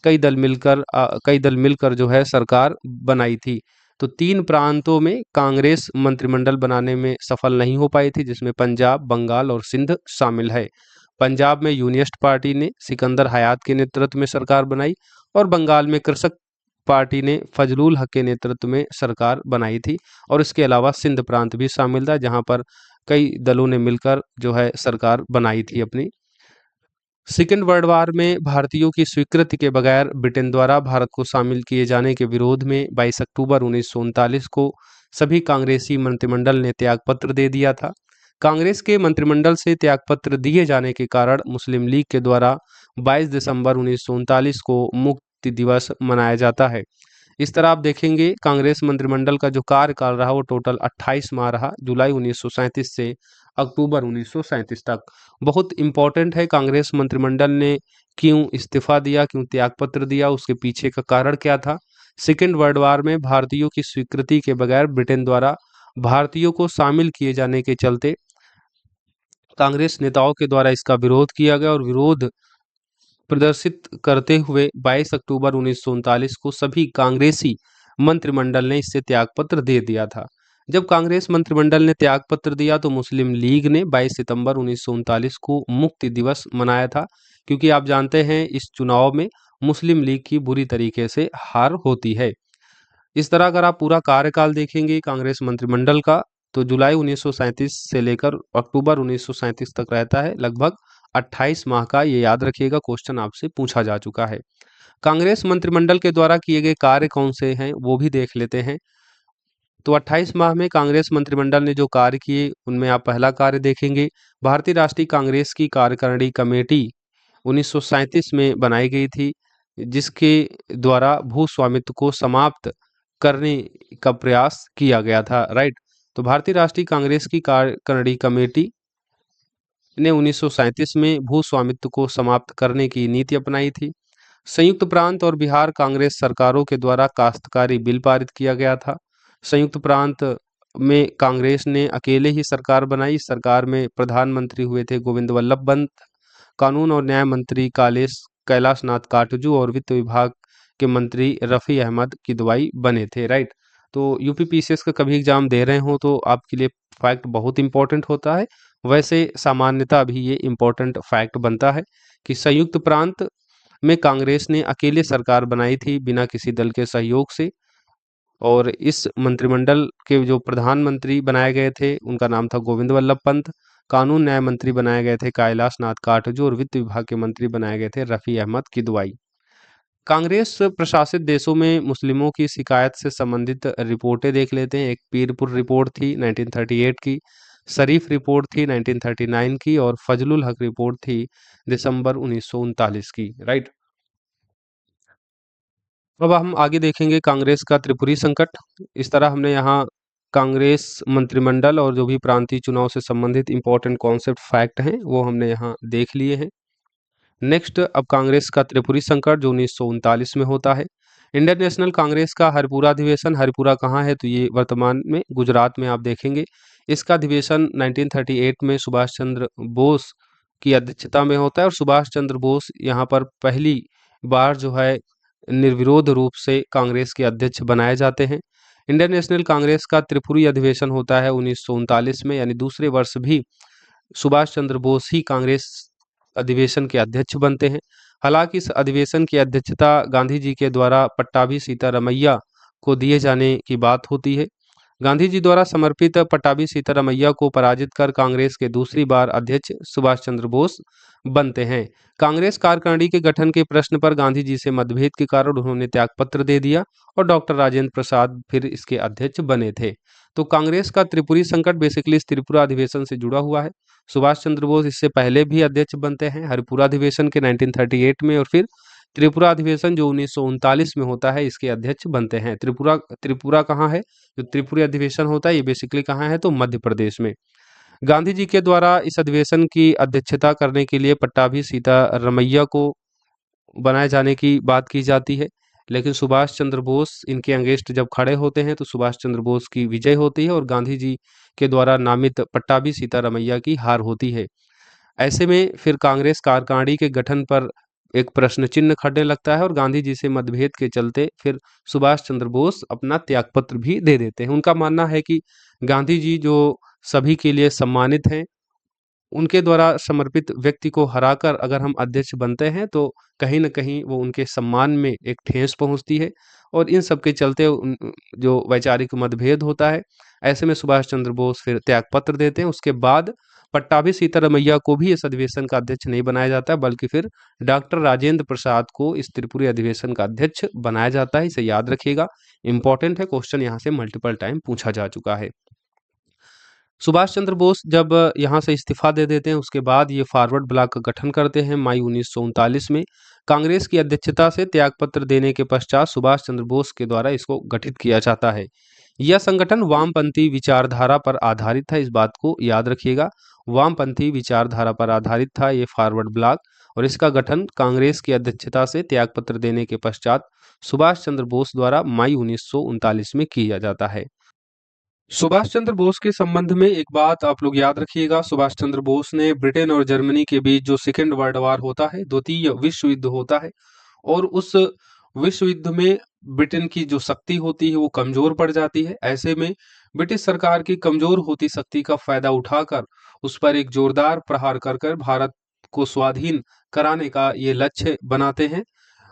कई दल मिलकर जो है सरकार बनाई थी। तो 3 प्रांतों में कांग्रेस मंत्रिमंडल बनाने में सफल नहीं हो पाई थी, जिसमें पंजाब, बंगाल और सिंध शामिल है। पंजाब में यूनियनिस्ट पार्टी ने सिकंदर हयात के नेतृत्व में सरकार बनाई। और बंगाल में कृषक पार्टी ने फजलुल हक के नेतृत्व में सरकार बनाई थी। और इसके अलावा सिंध प्रांत भी शामिल था, जहां पर कई दलों ने मिलकर जो है सरकार बनाई थी अपनी। सेकेंड वर्ल्ड वार में भारतीयों की स्वीकृति के बगैर ब्रिटेन द्वारा भारत को शामिल किए जाने के विरोध में 22 अक्टूबर 1939 को सभी कांग्रेसी मंत्रिमंडल ने त्यागपत्र दे दिया था। कांग्रेस के मंत्रिमंडल से त्यागपत्र दिए जाने के कारण मुस्लिम लीग के द्वारा 22 दिसंबर 1939 को मुक्ति दिवस मनाया जाता है। इस तरह आप देखेंगे कांग्रेस मंत्रिमंडल का जो कार्यकाल रहा वो टोटल 28 माह रहा, जुलाई 1937 से अक्टूबर 1937 तक। बहुत इंपॉर्टेंट है कांग्रेस मंत्रिमंडल ने क्यों इस्तीफा दिया, क्यों त्यागपत्र दिया, उसके पीछे का कारण क्या था। सेकेंड वर्ल्ड वार में भारतीयों की स्वीकृति के बगैर ब्रिटेन द्वारा भारतीयों को शामिल किए जाने के चलते कांग्रेस नेताओं के द्वारा इसका विरोध किया गया। और विरोध प्रदर्शित करते हुए 22 अक्टूबर 1939 को सभी कांग्रेसी मंत्रिमंडल ने इससे त्यागपत्र दे दिया था। जब कांग्रेस मंत्रिमंडल ने त्यागपत्र दिया तो मुस्लिम लीग ने 22 सितंबर 1939 को मुक्ति दिवस मनाया था, क्योंकि आप जानते हैं इस चुनाव में मुस्लिम लीग की बुरी तरीके से हार होती है। इस तरह अगर आप पूरा कार्यकाल देखेंगे कांग्रेस मंत्रिमंडल का, तो जुलाई 1937 से लेकर अक्टूबर 1937 तक रहता है, लगभग 28 माह का। ये याद रखिएगा, क्वेश्चन आपसे पूछा जा चुका है। कांग्रेस मंत्रिमंडल के द्वारा किए गए कार्य कौन से हैं वो भी देख लेते हैं। तो 28 माह में कांग्रेस मंत्रिमंडल ने जो कार्य किए उनमें आप पहला कार्य देखेंगे, भारतीय राष्ट्रीय कांग्रेस की कार्यकारिणी कमेटी 1937 में बनाई गई थी, जिसके द्वारा भू स्वामित्व को समाप्त करने का प्रयास किया गया था। राइट। तो भारतीय राष्ट्रीय कांग्रेस की कार्यकारिणी कमेटी ने 1937 में भू स्वामित्व को समाप्त करने की नीति अपनाई थी। संयुक्त प्रांत और बिहार कांग्रेस सरकारों के द्वारा काश्तकारी बिल पारित किया गया था। संयुक्त प्रांत में कांग्रेस ने अकेले ही सरकार बनाई। सरकार में प्रधानमंत्री हुए थे गोविंद वल्लभ पंत, कानून और न्याय मंत्री कैलाश नाथ काटजू और वित्त विभाग के मंत्री रफ़ी अहमद किदवाई बने थे। राइट। तो यूपीपीसीएस का कभी एग्जाम दे रहे हो तो आपके लिए फैक्ट बहुत इंपॉर्टेंट होता है। वैसे सामान्यता भी ये इंपॉर्टेंट फैक्ट बनता है कि संयुक्त प्रांत में कांग्रेस ने अकेले सरकार बनाई थी बिना किसी दल के सहयोग से। और इस मंत्रिमंडल के जो प्रधानमंत्री बनाए गए थे उनका नाम था गोविंद वल्लभ पंत, कानून न्याय मंत्री बनाए गए थे कैलाश नाथ काटजू और वित्त विभाग के मंत्री बनाए गए थे रफ़ी अहमद किदवाई। कांग्रेस प्रशासित देशों में मुस्लिमों की शिकायत से संबंधित रिपोर्टें देख लेते हैं। एक पीरपुर रिपोर्ट थी 1938 की, शरीफ रिपोर्ट थी 1939 की, और फजलुल हक रिपोर्ट थी दिसंबर 1939 की, राइट। अब हम आगे देखेंगे कांग्रेस का त्रिपुरी संकट। इस तरह हमने यहाँ कांग्रेस मंत्रिमंडल और जो भी प्रांतीय चुनाव से संबंधित इंपॉर्टेंट कॉन्सेप्ट फैक्ट हैं वो हमने यहाँ देख लिए हैं। नेक्स्ट, अब कांग्रेस का त्रिपुरी संकट जो 1939 में होता है। इंडियन नेशनल कांग्रेस का हरिपुरा अधिवेशन, हरिपुरा कहाँ है तो ये वर्तमान में गुजरात में आप देखेंगे। इसका अधिवेशन 1938 में सुभाष चंद्र बोस की अध्यक्षता में होता है, और सुभाष चंद्र बोस यहाँ पर पहली बार जो है निर्विरोध रूप से कांग्रेस के अध्यक्ष बनाए जाते हैं। इंडियन नेशनल कांग्रेस का त्रिपुरी अधिवेशन होता है 1939 में, यानी दूसरे वर्ष भी सुभाष चंद्र बोस ही कांग्रेस अधिवेशन के अध्यक्ष बनते हैं। हालांकि इस अधिवेशन की अध्यक्षता गांधी जी के द्वारा पट्टाभी सीतारमैया को दिए जाने की बात होती है। गांधी जी द्वारा समर्पित पट्टाभी सीतारमैया को पराजित कर कांग्रेस के दूसरी बार अध्यक्ष सुभाष चंद्र बोस बनते हैं। कांग्रेस कार्यकारिणी के गठन के प्रश्न पर गांधी जी से मतभेद के कारण उन्होंने त्यागपत्र दे दिया, और डॉक्टर राजेंद्र प्रसाद फिर इसके अध्यक्ष बने थे। तो कांग्रेस का त्रिपुरी संकट बेसिकली इस त्रिपुरा अधिवेशन से जुड़ा हुआ है। सुभाष चंद्र बोस इससे पहले भी अध्यक्ष बनते हैं हरिपुरा अधिवेशन के 1938 में, और फिर त्रिपुरा अधिवेशन जो 1939 में होता है इसके अध्यक्ष बनते हैं। त्रिपुरा त्रिपुरा कहाँ है? जो त्रिपुरी अधिवेशन होता है ये बेसिकली कहाँ है तो मध्य प्रदेश में। गांधी जी के द्वारा इस अधिवेशन की अध्यक्षता करने के लिए पट्टाभी सीतारमैया को बनाए जाने की बात की जाती है, लेकिन सुभाष चंद्र बोस इनके अगेंस्ट जब खड़े होते हैं तो सुभाष चंद्र बोस की विजय होती है और गांधी जी के द्वारा नामित पट्टाभी सीतारमैया की हार होती है। ऐसे में फिर कांग्रेस कार्यकारिणी के गठन पर एक प्रश्न चिन्ह खड़ने लगता है, और गांधी जी से मतभेद के चलते फिर सुभाष चंद्र बोस अपना त्यागपत्र भी दे देते हैं। उनका मानना है कि गांधी जी जो सभी के लिए सम्मानित हैं, उनके द्वारा समर्पित व्यक्ति को हराकर अगर हम अध्यक्ष बनते हैं तो कहीं न कहीं वो उनके सम्मान में एक ठेस पहुँचती है, और इन सब के चलते जो वैचारिक मतभेद होता है, ऐसे में सुभाष चंद्र बोस फिर त्यागपत्र देते हैं। उसके बाद पट्टाभी सीतारमैया को भी इस अधिवेशन का अध्यक्ष नहीं बनाया जाता है, बल्कि फिर डॉक्टर राजेंद्र प्रसाद को इस त्रिपुरी अधिवेशन का अध्यक्ष बनाया जाता है। इसे याद रखिएगा, इंपॉर्टेंट है, क्वेश्चन यहाँ से मल्टीपल टाइम पूछा जा चुका है। सुभाष चंद्र बोस जब यहाँ से इस्तीफा दे देते हैं उसके बाद ये फॉरवर्ड ब्लॉक का गठन करते हैं मई 1939 में। कांग्रेस की अध्यक्षता से त्यागपत्र देने के पश्चात सुभाष चंद्र बोस के द्वारा इसको गठित किया जाता है। यह संगठन वामपंथी विचारधारा पर आधारित था, इस बात को याद रखिएगा, वामपंथी विचारधारा पर आधारित था ये फॉरवर्ड ब्लॉक, और इसका गठन कांग्रेस की अध्यक्षता से त्यागपत्र देने के पश्चात सुभाष चंद्र बोस द्वारा मई 1939 में किया जाता है। सुभाष चंद्र बोस के संबंध में एक बात आप लोग याद रखिएगा, सुभाष चंद्र बोस ने ब्रिटेन और जर्मनी के बीच जो सेकेंड वर्ल्ड वार होता है, द्वितीय विश्व युद्ध होता है, और उस विश्व युद्ध में ब्रिटेन की जो शक्ति होती है वो कमजोर पड़ जाती है। ऐसे में ब्रिटिश सरकार की कमजोर होती शक्ति का फायदा उठाकर उस पर एक जोरदार प्रहार कर कर भारत को स्वाधीन कराने का ये लक्ष्य बनाते हैं,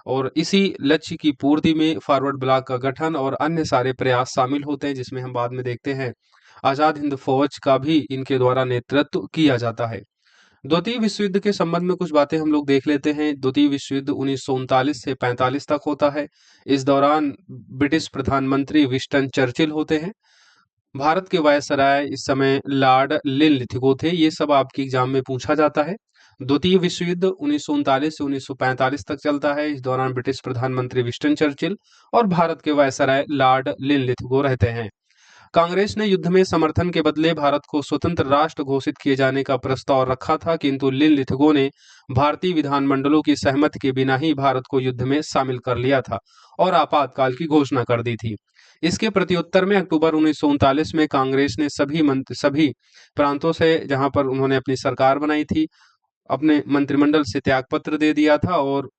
और इसी लक्ष्य की पूर्ति में फॉरवर्ड ब्लॉक का गठन और अन्य सारे प्रयास शामिल होते हैं, जिसमें हम बाद में देखते हैं आजाद हिंद फौज का भी इनके द्वारा नेतृत्व किया जाता है। द्वितीय विश्व युद्ध के संबंध में कुछ बातें हम लोग देख लेते हैं। द्वितीय विश्व युद्ध 1939 से 45 तक होता है। इस दौरान ब्रिटिश प्रधानमंत्री विंस्टन चर्चिल होते हैं। भारत के वायसराय इस समय लॉर्ड लिनलिथगो थे। ये सब आपकी एग्जाम में पूछा जाता है। द्वितीय विश्व युद्ध 1939 से 1945 तक चलता है। इस दौरान ब्रिटिश प्रधानमंत्री विंस्टन चर्चिल और भारत के वायसराय लॉर्ड लिनलिथगो रहते हैं। कांग्रेस ने युद्ध में समर्थन के बदले भारत को स्वतंत्र राष्ट्र घोषित किए जाने का प्रस्ताव रखा था, किंतु लिनलिथगो ने भारतीय विधानमंडलों की सहमति के बिना ही भारत को युद्ध में शामिल कर लिया था और आपातकाल की घोषणा कर दी थी। इसके प्रत्युत्तर में अक्टूबर 1939 में कांग्रेस ने सभी प्रांतों से, जहां पर उन्होंने अपनी सरकार बनाई थी, अपने मंत्रिमंडल से त्यागपत्र दे दिया था, और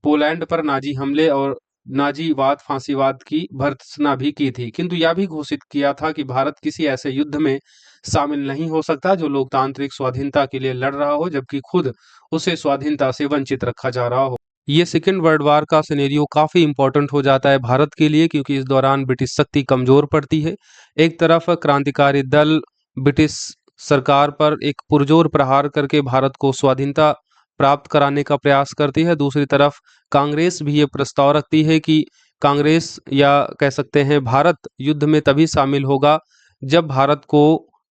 पोलैंड पर नाजी हमले और नाजीवाद फांसीवाद की भर्त्सना भी की थी, किंतु यह भी घोषित किया था कि भारत किसी ऐसे युद्ध में शामिल नहीं हो सकता जो लोकतांत्रिक स्वाधीनता के लिए लड़ रहा हो, जबकि खुद उसे स्वाधीनता से वंचित रखा जा रहा हो। ये सेकेंड वर्ल्ड वार का सिनेरियो काफी इंपॉर्टेंट हो जाता है भारत के लिए, क्योंकि इस दौरान ब्रिटिश शक्ति कमजोर पड़ती है। एक तरफ क्रांतिकारी दल ब्रिटिश सरकार पर एक पुरजोर प्रहार करके भारत को स्वाधीनता प्राप्त कराने का प्रयास करती है, दूसरी तरफ कांग्रेस भी ये प्रस्ताव रखती है कि कांग्रेस या कह सकते हैं भारत युद्ध में तभी शामिल होगा जब भारत को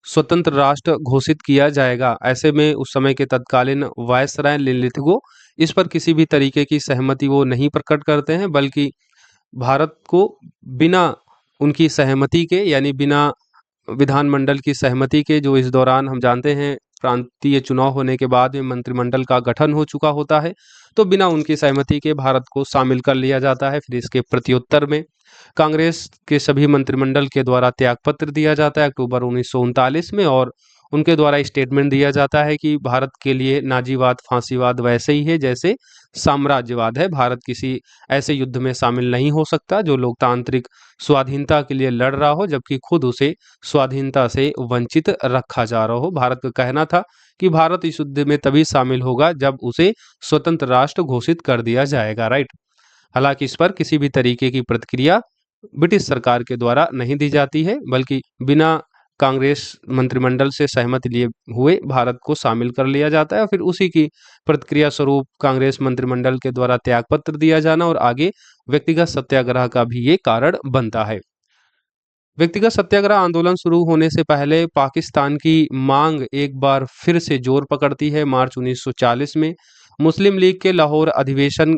स्वतंत्र राष्ट्र घोषित किया जाएगा। ऐसे में उस समय के तत्कालीन वायसराय लिनलिथगो इस पर किसी भी तरीके की सहमति वो नहीं प्रकट करते हैं, बल्कि भारत को बिना उनकी सहमति के, यानी बिना विधानमंडल की सहमति के, जो इस दौरान हम जानते हैं प्रांतीय चुनाव होने के बाद में मंत्रिमंडल का गठन हो चुका होता है, तो बिना उनकी सहमति के भारत को शामिल कर लिया जाता है। फिर इसके प्रत्युत्तर में कांग्रेस के सभी मंत्रिमंडल के द्वारा त्यागपत्र दिया जाता है अक्टूबर 1939 में, और उनके द्वारा स्टेटमेंट दिया जाता है कि भारत के लिए नाजीवाद फांसीवाद वैसे ही है जैसे साम्राज्यवाद है। भारत किसी ऐसे युद्ध में शामिल नहीं हो सकता जो लोकतांत्रिक स्वाधीनता के लिए लड़ रहा हो, जबकि खुद उसे स्वाधीनता से वंचित रखा जा रहा हो। भारत का कहना था कि भारत इस युद्ध में तभी शामिल होगा जब उसे स्वतंत्र राष्ट्र घोषित कर दिया जाएगा, राइट। हालांकि इस पर किसी भी तरीके की प्रतिक्रिया ब्रिटिश सरकार के द्वारा नहीं दी जाती है, बल्कि बिना कांग्रेस मंत्रिमंडल से सहमति लिए हुए भारत को शामिल कर लिया जाता है। और फिर उसी की प्रतिक्रिया स्वरूप कांग्रेस मंत्रिमंडल के द्वारा त्यागपत्र दिया जाना और आगे व्यक्तिगत सत्याग्रह का भी ये कारण बनता है। व्यक्तिगत सत्याग्रह आंदोलन शुरू होने से पहले पाकिस्तान की मांग एक बार फिर से जोर पकड़ती है। मार्च 1940 में मुस्लिम लीग के लाहौर अधिवेशन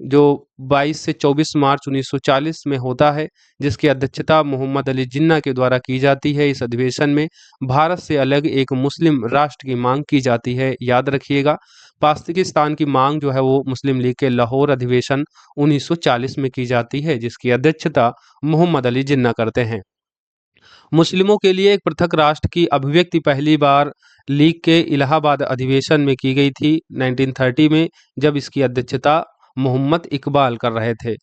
जो 22 से 24 मार्च 1940 में होता है, जिसकी अध्यक्षता मोहम्मद अली जिन्ना के द्वारा की जाती है। इस अधिवेशन में भारत से अलग एक मुस्लिम राष्ट्र की मांग की जाती है। याद रखिएगा, पाकिस्तान की मांग जो है वो मुस्लिम लीग के लाहौर अधिवेशन 1940 में की जाती है, जिसकी अध्यक्षता मोहम्मद अली जिन्ना करते हैं। मुस्लिमों के लिए एक पृथक राष्ट्र की अभिव्यक्ति पहली बार लीग के इलाहाबाद अधिवेशन में की गई थी 1930 में, जब इसकी अध्यक्षता मोहम्मद इकबाल कर रहे थे।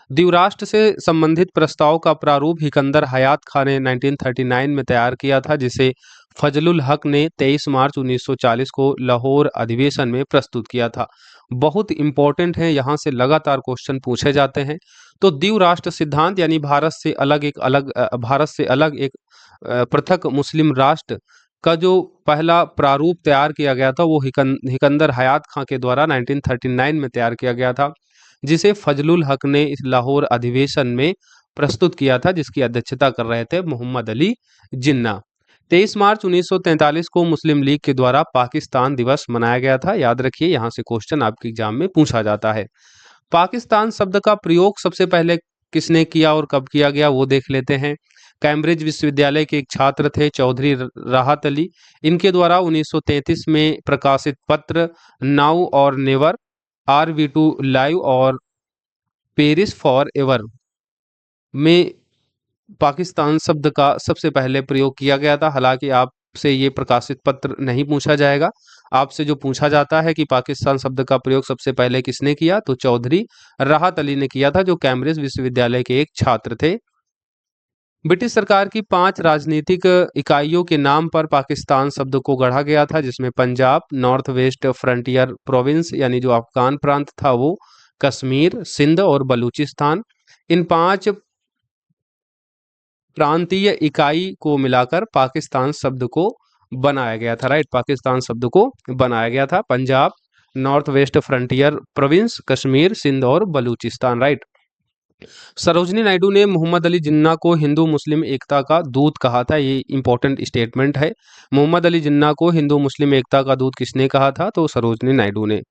द्विराष्ट्र से संबंधित प्रस्ताव का प्रारूप हिकंदर हयात खान ने 1939 में तैयार किया था, जिसे फजलुल हक ने 23 मार्च 1940 को लाहौर अधिवेशन में प्रस्तुत किया था। बहुत इंपॉर्टेंट है, यहाँ से लगातार क्वेश्चन पूछे जाते हैं। तो द्विराष्ट्र सिद्धांत यानी भारत से अलग एक पृथक मुस्लिम राष्ट्र का जो पहला प्रारूप तैयार किया गया था वो हिकंदर हयात खां के द्वारा 1939 में तैयार किया गया था, जिसे फजलुल हक ने इस लाहौर अधिवेशन में प्रस्तुत किया था, जिसकी अध्यक्षता कर रहे थे मोहम्मद अली जिन्ना। 23 मार्च 1943 को मुस्लिम लीग के द्वारा पाकिस्तान दिवस मनाया गया था। याद रखिए, यहाँ से क्वेश्चन आपके एग्जाम में पूछा जाता है। पाकिस्तान शब्द का प्रयोग सबसे पहले किसने किया और कब किया गया वो देख लेते हैं। कैम्ब्रिज विश्वविद्यालय के एक छात्र थे चौधरी राहत अली। इनके द्वारा 1933 में प्रकाशित पत्र नाउ और नेवर, RV2 लाइव और पेरिस फॉर एवर में पाकिस्तान शब्द का सबसे पहले प्रयोग किया गया था। हालांकि आपसे ये प्रकाशित पत्र नहीं पूछा जाएगा, आपसे जो पूछा जाता है कि पाकिस्तान शब्द का प्रयोग सबसे पहले किसने किया, तो चौधरी राहत अली ने किया था, जो कैम्ब्रिज विश्वविद्यालय के एक छात्र थे। ब्रिटिश सरकार की 5 राजनीतिक इकाइयों के नाम पर पाकिस्तान शब्द को गढ़ा गया था, जिसमें Punjab, north west frontier province यानी जो अफगान प्रांत था वो, कश्मीर, सिंध और बलूचिस्तान। इन 5 प्रांतीय इकाई को मिलाकर पाकिस्तान शब्द को बनाया गया था, राइट। पाकिस्तान शब्द को बनाया गया था Punjab, north west frontier province, Kashmir, Sindh और बलूचिस्तान, राइट। सरोजनी नायडू ने मोहम्मद अली जिन्ना को हिंदू मुस्लिम एकता का दूत कहा था। ये इंपॉर्टेंट स्टेटमेंट है। मोहम्मद अली जिन्ना को हिंदू मुस्लिम एकता का दूत किसने कहा था, तो सरोजनी नायडू ने।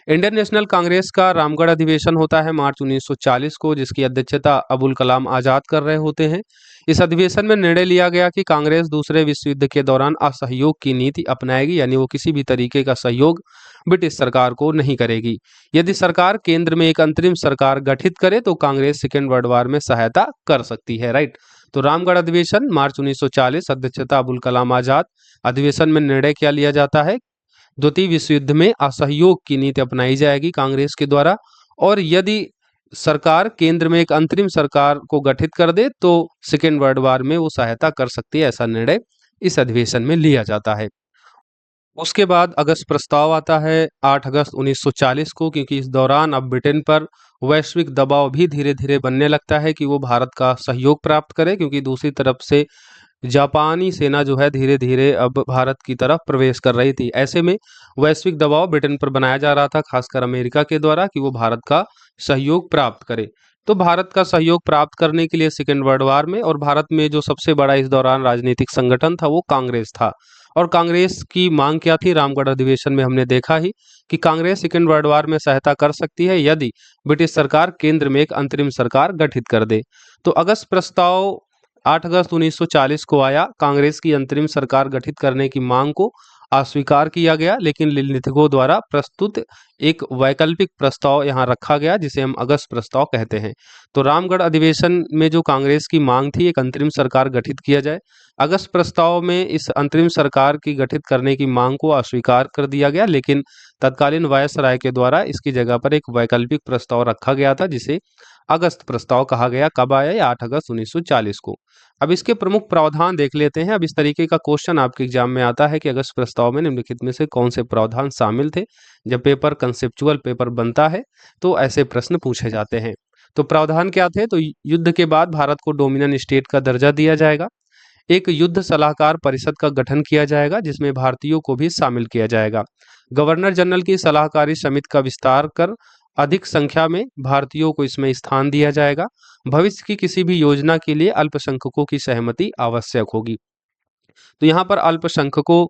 इंडियन नेशनल कांग्रेस का रामगढ़ अधिवेशन होता है मार्च 1940 को, जिसकी अध्यक्षता अबुल कलाम आजाद कर रहे होते हैं। इस अधिवेशन में निर्णय लिया गया कि कांग्रेस दूसरे विश्व युद्ध के दौरान असहयोग की नीति अपनाएगी, यानी वो किसी भी तरीके का सहयोग ब्रिटिश सरकार को नहीं करेगी। यदि सरकार केंद्र में एक अंतरिम सरकार गठित करे तो कांग्रेस सेकेंड वर्ल्ड वार में सहायता कर सकती है, राइट। तो रामगढ़ अधिवेशन मार्च 1940, अध्यक्षता अबुल कलाम आजाद। अधिवेशन में निर्णय क्या लिया जाता है, द्वितीय विश्व युद्ध में असहयोग की नीति अपनाई जाएगी कांग्रेस के द्वारा, और यदि सरकार केंद्र में एक अंतरिम सरकार को गठित कर दे तो सेकेंड वर्ल्ड वार में वो सहायता कर सकती है। ऐसा निर्णय इस अधिवेशन में लिया जाता है। उसके बाद अगस्त प्रस्ताव आता है 8 अगस्त 1940 को, क्योंकि इस दौरान अब ब्रिटेन पर वैश्विक दबाव भी धीरे धीरे बनने लगता है कि वो भारत का सहयोग प्राप्त करे, क्योंकि दूसरी तरफ से जापानी सेना जो है धीरे धीरे अब भारत की तरफ प्रवेश कर रही थी। ऐसे में वैश्विक दबाव ब्रिटेन पर बनाया जा रहा था, खासकर अमेरिका के द्वारा, कि वो भारत का सहयोग प्राप्त करे। तो भारत का सहयोग प्राप्त करने के लिए सेकेंड वर्ल्ड वॉर में, और भारत में जो सबसे बड़ा इस दौरान राजनीतिक संगठन था वो कांग्रेस था। और कांग्रेस की मांग क्या थी? रामगढ़ अधिवेशन में हमने देखा ही कि कांग्रेस सेकेंड वर्ल्ड वॉर में सहायता कर सकती है यदि ब्रिटिश सरकार केंद्र में एक अंतरिम सरकार गठित कर दे। तो अगस्त प्रस्ताव 8 अगस्त 1940 को आया। कांग्रेस की अंतरिम सरकार गठित करने की मांग को अस्वीकार किया गया, लेकिन लिथगो द्वारा प्रस्तुत एक वैकल्पिक प्रस्ताव यहाँ रखा गया जिसे हम अगस्त प्रस्ताव कहते हैं। तो रामगढ़ अधिवेशन में जो कांग्रेस की मांग थी एक अंतरिम सरकार गठित किया जाए, अगस्त प्रस्ताव में इस अंतरिम सरकार की गठित करने की मांग को अस्वीकार कर दिया गया, लेकिन तत्कालीन वायसराय के द्वारा इसकी जगह पर एक वैकल्पिक प्रस्ताव रखा गया था जिसे अगस्त प्रस्ताव कहा गया। कब आया? ये 8 अगस्त 1940 को। अब इसके प्रमुख प्रावधान देख लेते हैं। अब इस तरीके का क्वेश्चन आपके एग्जाम में आता है कि अगस्त प्रस्ताव में निम्नलिखित में से कौन से प्रावधान शामिल थे। जब पेपर कंसेप्चुअल पेपर बनता है तो ऐसे प्रश्न पूछे जाते हैं। तो प्रावधान क्या थे? तो युद्ध के बाद भारत को डोमिनियन स्टेट का दर्जा दिया जाएगा। एक युद्ध सलाहकार परिषद का गठन किया जाएगा जिसमें भारतीयों को भी शामिल किया जाएगा। गवर्नर जनरल की सलाहकारी समिति का विस्तार कर अधिक संख्या में भारतीयों को इसमें स्थान दिया जाएगा। भविष्य की किसी भी योजना के लिए अल्पसंख्यकों की सहमति आवश्यक होगी। तो यहाँ पर अल्पसंख्यकों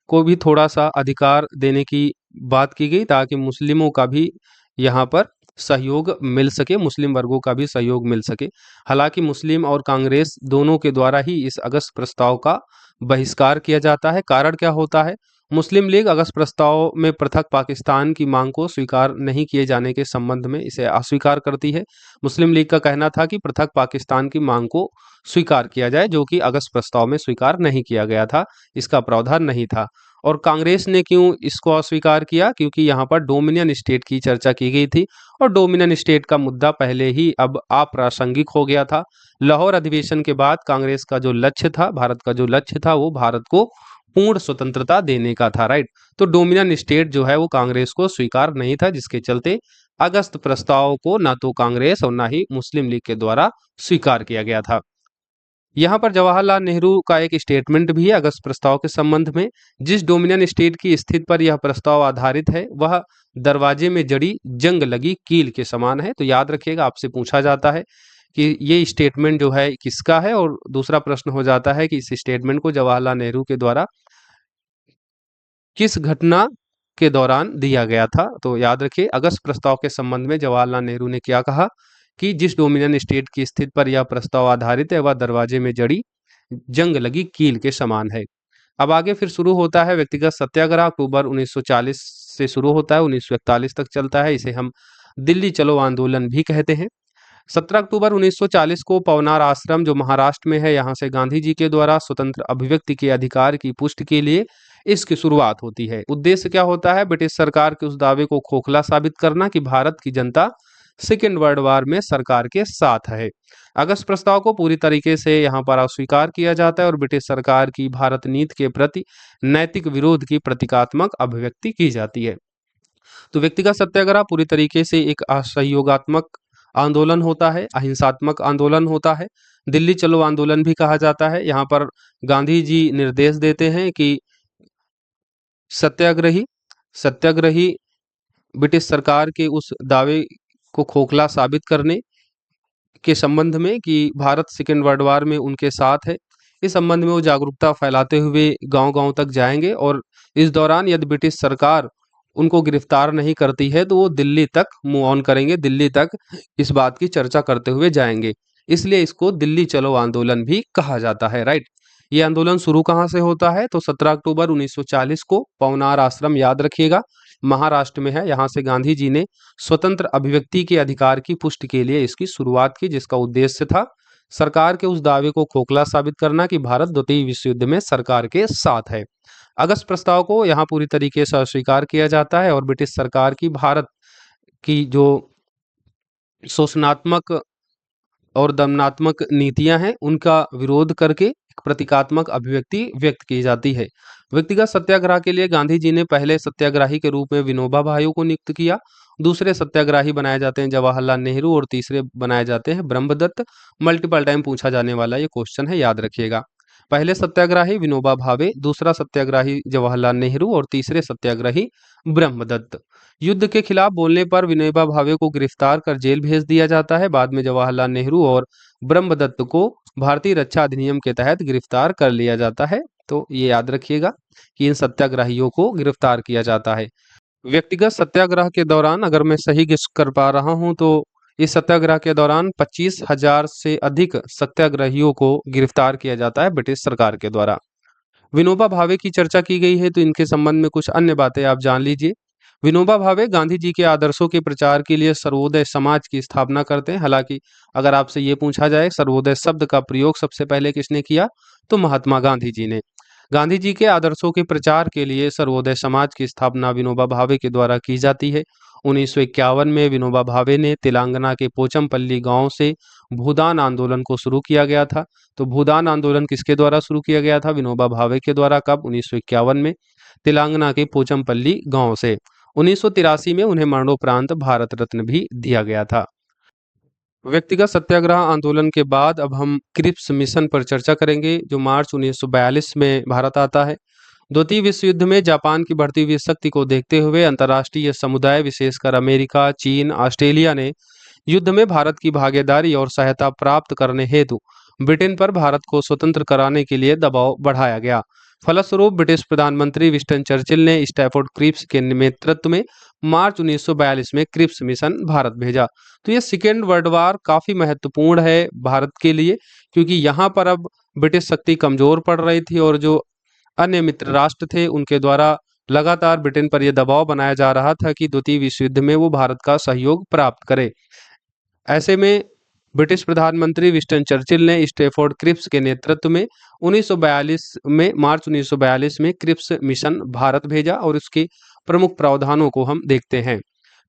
को भी थोड़ा सा अधिकार देने की बात की गई ताकि मुस्लिमों का भी यहाँ पर सहयोग मिल सके, मुस्लिम वर्गों का भी सहयोग मिल सके। हालांकि मुस्लिम और कांग्रेस दोनों के द्वारा ही इस अगस्त प्रस्ताव का बहिष्कार किया जाता है। कारण क्या होता है? मुस्लिम लीग अगस्त प्रस्ताव में पृथक पाकिस्तान की मांग को स्वीकार नहीं किए जाने के संबंध में इसे अस्वीकार करती है। मुस्लिम लीग का कहना था कि पृथक पाकिस्तान की मांग को स्वीकार किया जाए, जो कि अगस्त प्रस्ताव में स्वीकार नहीं किया गया था, इसका प्रावधान नहीं था। और कांग्रेस ने क्यों इसको अस्वीकार किया? क्योंकि यहाँ पर डोमिनियन स्टेट की चर्चा की गई थी और डोमिनियन स्टेट का मुद्दा पहले ही अब अप्रासंगिक हो गया था। लाहौर अधिवेशन के बाद कांग्रेस का जो लक्ष्य था, भारत का जो लक्ष्य था, वो भारत को पूर्ण स्वतंत्रता देने का था, राइट। तो डोमिनियन स्टेट जो है वो कांग्रेस को स्वीकार नहीं था, जिसके चलते अगस्त प्रस्ताव को ना तो कांग्रेस और ना ही मुस्लिम लीग के द्वारा स्वीकार किया गया था। यहाँ पर जवाहरलाल नेहरू का एक स्टेटमेंट भी है अगस्त प्रस्ताव के संबंध में। जिस डोमिनियन स्टेट की स्थिति पर यह प्रस्ताव आधारित है वह दरवाजे में जड़ी जंग लगी कील के समान है। तो याद रखिएगा, आपसे पूछा जाता है कि ये स्टेटमेंट जो है किसका है, और दूसरा प्रश्न हो जाता है कि इस स्टेटमेंट को जवाहरलाल नेहरू के द्वारा किस घटना के दौरान दिया गया था। तो याद रखिए, अगस्त प्रस्ताव के संबंध में जवाहरलाल नेहरू ने क्या कहा कि जिस डोमिनियन स्टेट की स्थिति पर यह प्रस्ताव आधारित है वह दरवाजे में जड़ी जंग लगी कील के समान है। अब आगे फिर शुरू होता है व्यक्तिगत सत्याग्रह। अक्टूबर 1940 से शुरू होता है, 1941 तक चलता है। इसे हम दिल्ली चलो आंदोलन भी कहते हैं। 17 अक्टूबर 1940 को पवनार आश्रम जो महाराष्ट्र में है, यहाँ से गांधी जी के द्वारा स्वतंत्र अभिव्यक्ति के अधिकार की पुष्टि के लिए इसकी शुरुआत होती है। उद्देश्य क्या होता है? ब्रिटिश सरकार के उस दावे को खोखला साबित करना कि भारत की जनता सेकेंड वर्ल्ड वॉर में सरकार के साथ है। अगस्त प्रस्ताव को पूरी तरीके से यहाँ पर अस्वीकार किया जाता है और ब्रिटिश सरकार की भारत नीति के प्रति नैतिक विरोध की प्रतीकात्मक अभिव्यक्ति की जाती है। तो व्यक्तिगत सत्याग्रह पूरी तरीके से एक असहयोगात्मक आंदोलन होता है, अहिंसात्मक आंदोलन होता है। दिल्ली चलो आंदोलन भी कहा जाता है। यहाँ पर गांधी जी निर्देश देते हैं कि सत्याग्रही सत्याग्रही ब्रिटिश सरकार के उस दावे को खोखला साबित करने के संबंध में कि भारत सेकेंड वर्ल्ड वॉर में उनके साथ है, इस संबंध में वो जागरूकता फैलाते हुए गांव-गांव तक जाएंगे और इस दौरान यदि ब्रिटिश सरकार उनको गिरफ्तार नहीं करती है तो वो दिल्ली तक मूव ऑन करेंगे, दिल्ली तक इस बात की चर्चा करते हुए जाएंगे। इसलिए इसको दिल्ली चलो आंदोलन भी कहा जाता है, राइट। ये आंदोलन शुरू कहाँ से होता है? तो 17 अक्टूबर 1940 को पवनार आश्रम, याद रखिएगा, महाराष्ट्र में है। यहाँ से गांधी जी ने स्वतंत्र अभिव्यक्ति के अधिकार की पुष्टि के लिए इसकी शुरुआत की, जिसका उद्देश्य था सरकार के उस दावे को खोखला साबित करना कि भारत द्वितीय विश्व युद्ध में सरकार के साथ है। अगस्त प्रस्ताव को यहाँ पूरी तरीके से अस्वीकार किया जाता है और ब्रिटिश सरकार की भारत की जो शोषणात्मक और दमनात्मक नीतियां हैं उनका विरोध करके एक प्रतीकात्मक अभिव्यक्ति व्यक्त की जाती है। व्यक्तिगत सत्याग्रह के लिए गांधी जी ने पहले सत्याग्रही के रूप में विनोबा भावे को नियुक्त किया, दूसरे सत्याग्रही बनाए जाते हैं जवाहरलाल नेहरू और तीसरे बनाए जाते हैं ब्रह्मदत्त। मल्टीपल टाइम पूछा जाने वाला ये क्वेश्चन है, याद रखिएगा। पहले सत्याग्रही विनोबा भावे, दूसरा सत्याग्रही जवाहरलाल नेहरू और तीसरे सत्याग्रही ब्रह्मदत्त। युद्ध के खिलाफ बोलने पर विनोबा भावे को गिरफ्तार कर जेल भेज दिया जाता है। बाद में जवाहरलाल नेहरू और ब्रह्मदत्त को भारतीय रक्षा अधिनियम के तहत गिरफ्तार कर लिया जाता है। तो ये याद रखिएगा कि इन सत्याग्रहियों को गिरफ्तार किया जाता है। व्यक्तिगत सत्याग्रह के दौरान अगर मैं सही गेस कर पा रहा हूं तो इस सत्याग्रह के दौरान 25,000 से अधिक सत्याग्रहियों को गिरफ्तार किया जाता है ब्रिटिश सरकार के द्वारा। विनोबा भावे की चर्चा की गई है तो इनके संबंध में कुछ अन्य बातें आप जान लीजिए। विनोबा भावे गांधी जी के आदर्शों के प्रचार के लिए सर्वोदय समाज की स्थापना करते हैं। हालांकि अगर आपसे ये पूछा जाए सर्वोदय शब्द का प्रयोग सबसे पहले किसने किया, तो महात्मा गांधी जी ने। गांधी जी के आदर्शों के प्रचार के लिए सर्वोदय समाज की स्थापना विनोबा भावे के द्वारा की जाती है। 1951 में विनोबा भावे ने तेलंगाना के पोचमपल्ली गांव से भूदान आंदोलन को शुरू किया गया था। तो भूदान आंदोलन किसके द्वारा शुरू किया गया था? विनोबा भावे के द्वारा। कब? 1951 में तेलंगाना के पोचमपल्ली गांव से। 1983 में उन्हें मरणोपरांत भारत रत्न भी दिया गया था। व्यक्तिगत सत्याग्रह आंदोलन के बाद अब हम क्रिप्स मिशन पर चर्चा करेंगे जो मार्च 1942 में भारत आता है। द्वितीय विश्व युद्ध में जापान की बढ़ती हुई शक्ति को देखते हुए अंतर्राष्ट्रीय समुदाय विशेषकर अमेरिका, चीन, ऑस्ट्रेलिया ने युद्ध में भारत की भागीदारी और सहायता प्राप्त करने हेतु ब्रिटेन पर भारत को स्वतंत्र कराने के लिए दबाव बढ़ाया गया। फलस्वरूप ब्रिटिश प्रधानमंत्री विंस्टन चर्चिल ने स्टैफोर्ड क्रिप्स के नेतृत्व में मार्च 1942 में क्रिप्स मिशन भारत भेजा। तो ये सेकेंड वर्ल्ड वार काफी महत्वपूर्ण है भारत के लिए, क्योंकि यहाँ पर अब ब्रिटिश शक्ति कमजोर पड़ रही थी और जो अन्य मित्र राष्ट्र थे उनके द्वारा लगातार ब्रिटेन पर यह दबाव बनाया जा रहा था कि द्वितीय विश्व युद्ध में वो भारत का सहयोग प्राप्त करे। ऐसे में ब्रिटिश प्रधानमंत्री विंस्टन चर्चिल ने स्टैफोर्ड क्रिप्स के नेतृत्व में 1942 में मार्च 1942 में क्रिप्स मिशन भारत भेजा और उसके प्रमुख प्रावधानों को हम देखते हैं।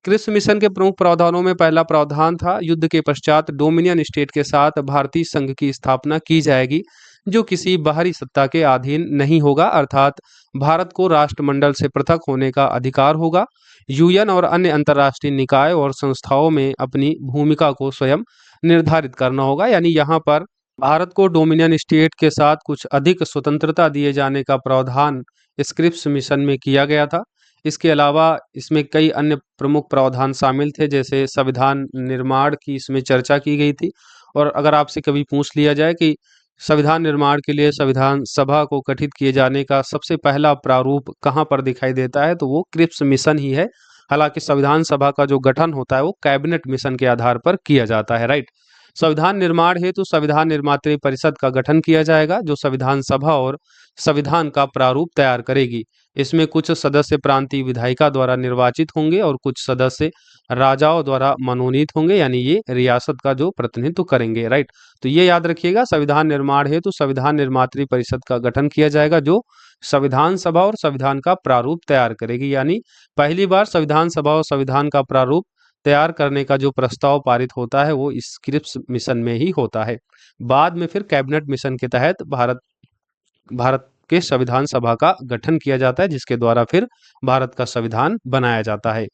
क्रिप्स मिशन के प्रमुख प्रावधानों में पहला प्रावधान था, युद्ध के पश्चात डोमिनियन स्टेट के साथ भारतीय संघ की स्थापना की जाएगी जो किसी बाहरी सत्ता के अधीन नहीं होगा, अर्थात भारत को राष्ट्रमंडल से पृथक होने का अधिकार होगा। यूएन और अन्य अंतर्राष्ट्रीय निकाय और संस्थाओं में अपनी भूमिका को स्वयं निर्धारित करना होगा। यानी यहाँ पर भारत को डोमिनियन स्टेट के साथ कुछ अधिक स्वतंत्रता दिए जाने का प्रावधान इस क्रिप्स मिशन में किया गया था। इसके अलावा इसमें कई अन्य प्रमुख प्रावधान शामिल थे, जैसे संविधान निर्माण की इसमें चर्चा की गई थी। और अगर आपसे कभी पूछ लिया जाए कि संविधान निर्माण के लिए संविधान सभा को गठित किए जाने का सबसे पहला प्रारूप कहाँ पर दिखाई देता है, तो वो क्रिप्स मिशन ही है। हालांकि संविधान सभा का जो गठन होता है वो कैबिनेट मिशन के आधार पर किया जाता है, राइट। संविधान निर्माण हेतु संविधान निर्मात्री परिषद का गठन किया जाएगा जो संविधान सभा और संविधान का प्रारूप तैयार करेगी। इसमें कुछ सदस्य प्रांतीय विधायिका द्वारा निर्वाचित होंगे और कुछ सदस्य राजाओं द्वारा मनोनीत होंगे, यानी ये रियासत का जो प्रतिनिधित्व करेंगे, राइट। तो ये याद रखिएगा, संविधान निर्माण हेतु संविधान निर्मात्री परिषद का गठन किया जाएगा जो संविधान सभा और संविधान का प्रारूप तैयार करेगी। यानी पहली बार संविधान सभा और संविधान का प्रारूप तैयार करने का जो प्रस्ताव पारित होता है वो इस क्रिप्स मिशन में ही होता है। बाद में फिर कैबिनेट मिशन के तहत भारत के संविधान सभा का गठन किया जाता है जिसके द्वारा फिर भारत का संविधान बनाया जाता है।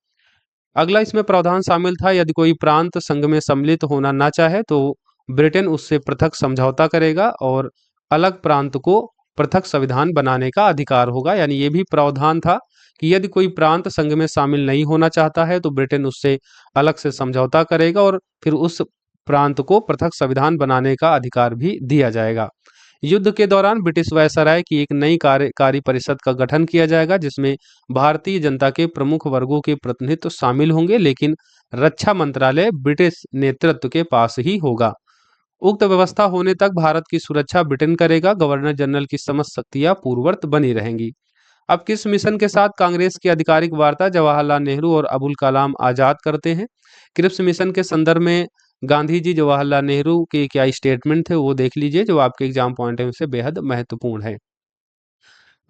अगला इसमें प्रावधान शामिल था, यदि कोई प्रांत संघ में सम्मिलित होना ना चाहे तो ब्रिटेन उससे पृथक समझौता करेगा और अलग प्रांत को पृथक संविधान बनाने का अधिकार होगा। यानी ये भी प्रावधान था कि यदि कोई प्रांत संघ में शामिल नहीं होना चाहता है तो ब्रिटेन उससे अलग से समझौता करेगा और फिर उस प्रांत को पृथक संविधान बनाने का अधिकार भी दिया जाएगा। युद्ध के दौरान ब्रिटिश वायसराय की एक नई कार्यकारी परिषद का गठन किया जाएगा जिसमें भारतीय जनता के प्रमुख वर्गों के प्रतिनिधित्व शामिल होंगे, लेकिन रक्षा मंत्रालय ब्रिटिश नेतृत्व के पास ही होगा। उक्त व्यवस्था होने तक भारत की सुरक्षा ब्रिटेन करेगा। गवर्नर जनरल की समस्त शक्तियां पूर्ववत बनी रहेंगी। अब किस मिशन के साथ कांग्रेस की आधिकारिक वार्ता जवाहरलाल नेहरू और अबुल कलाम आजाद करते हैं? क्रिप्स मिशन के संदर्भ में गांधी जी जवाहरलाल नेहरू के क्या स्टेटमेंट थे वो देख लीजिए, जो आपके एग्जाम पॉइंट ऑफ व्यू से बेहद महत्वपूर्ण है।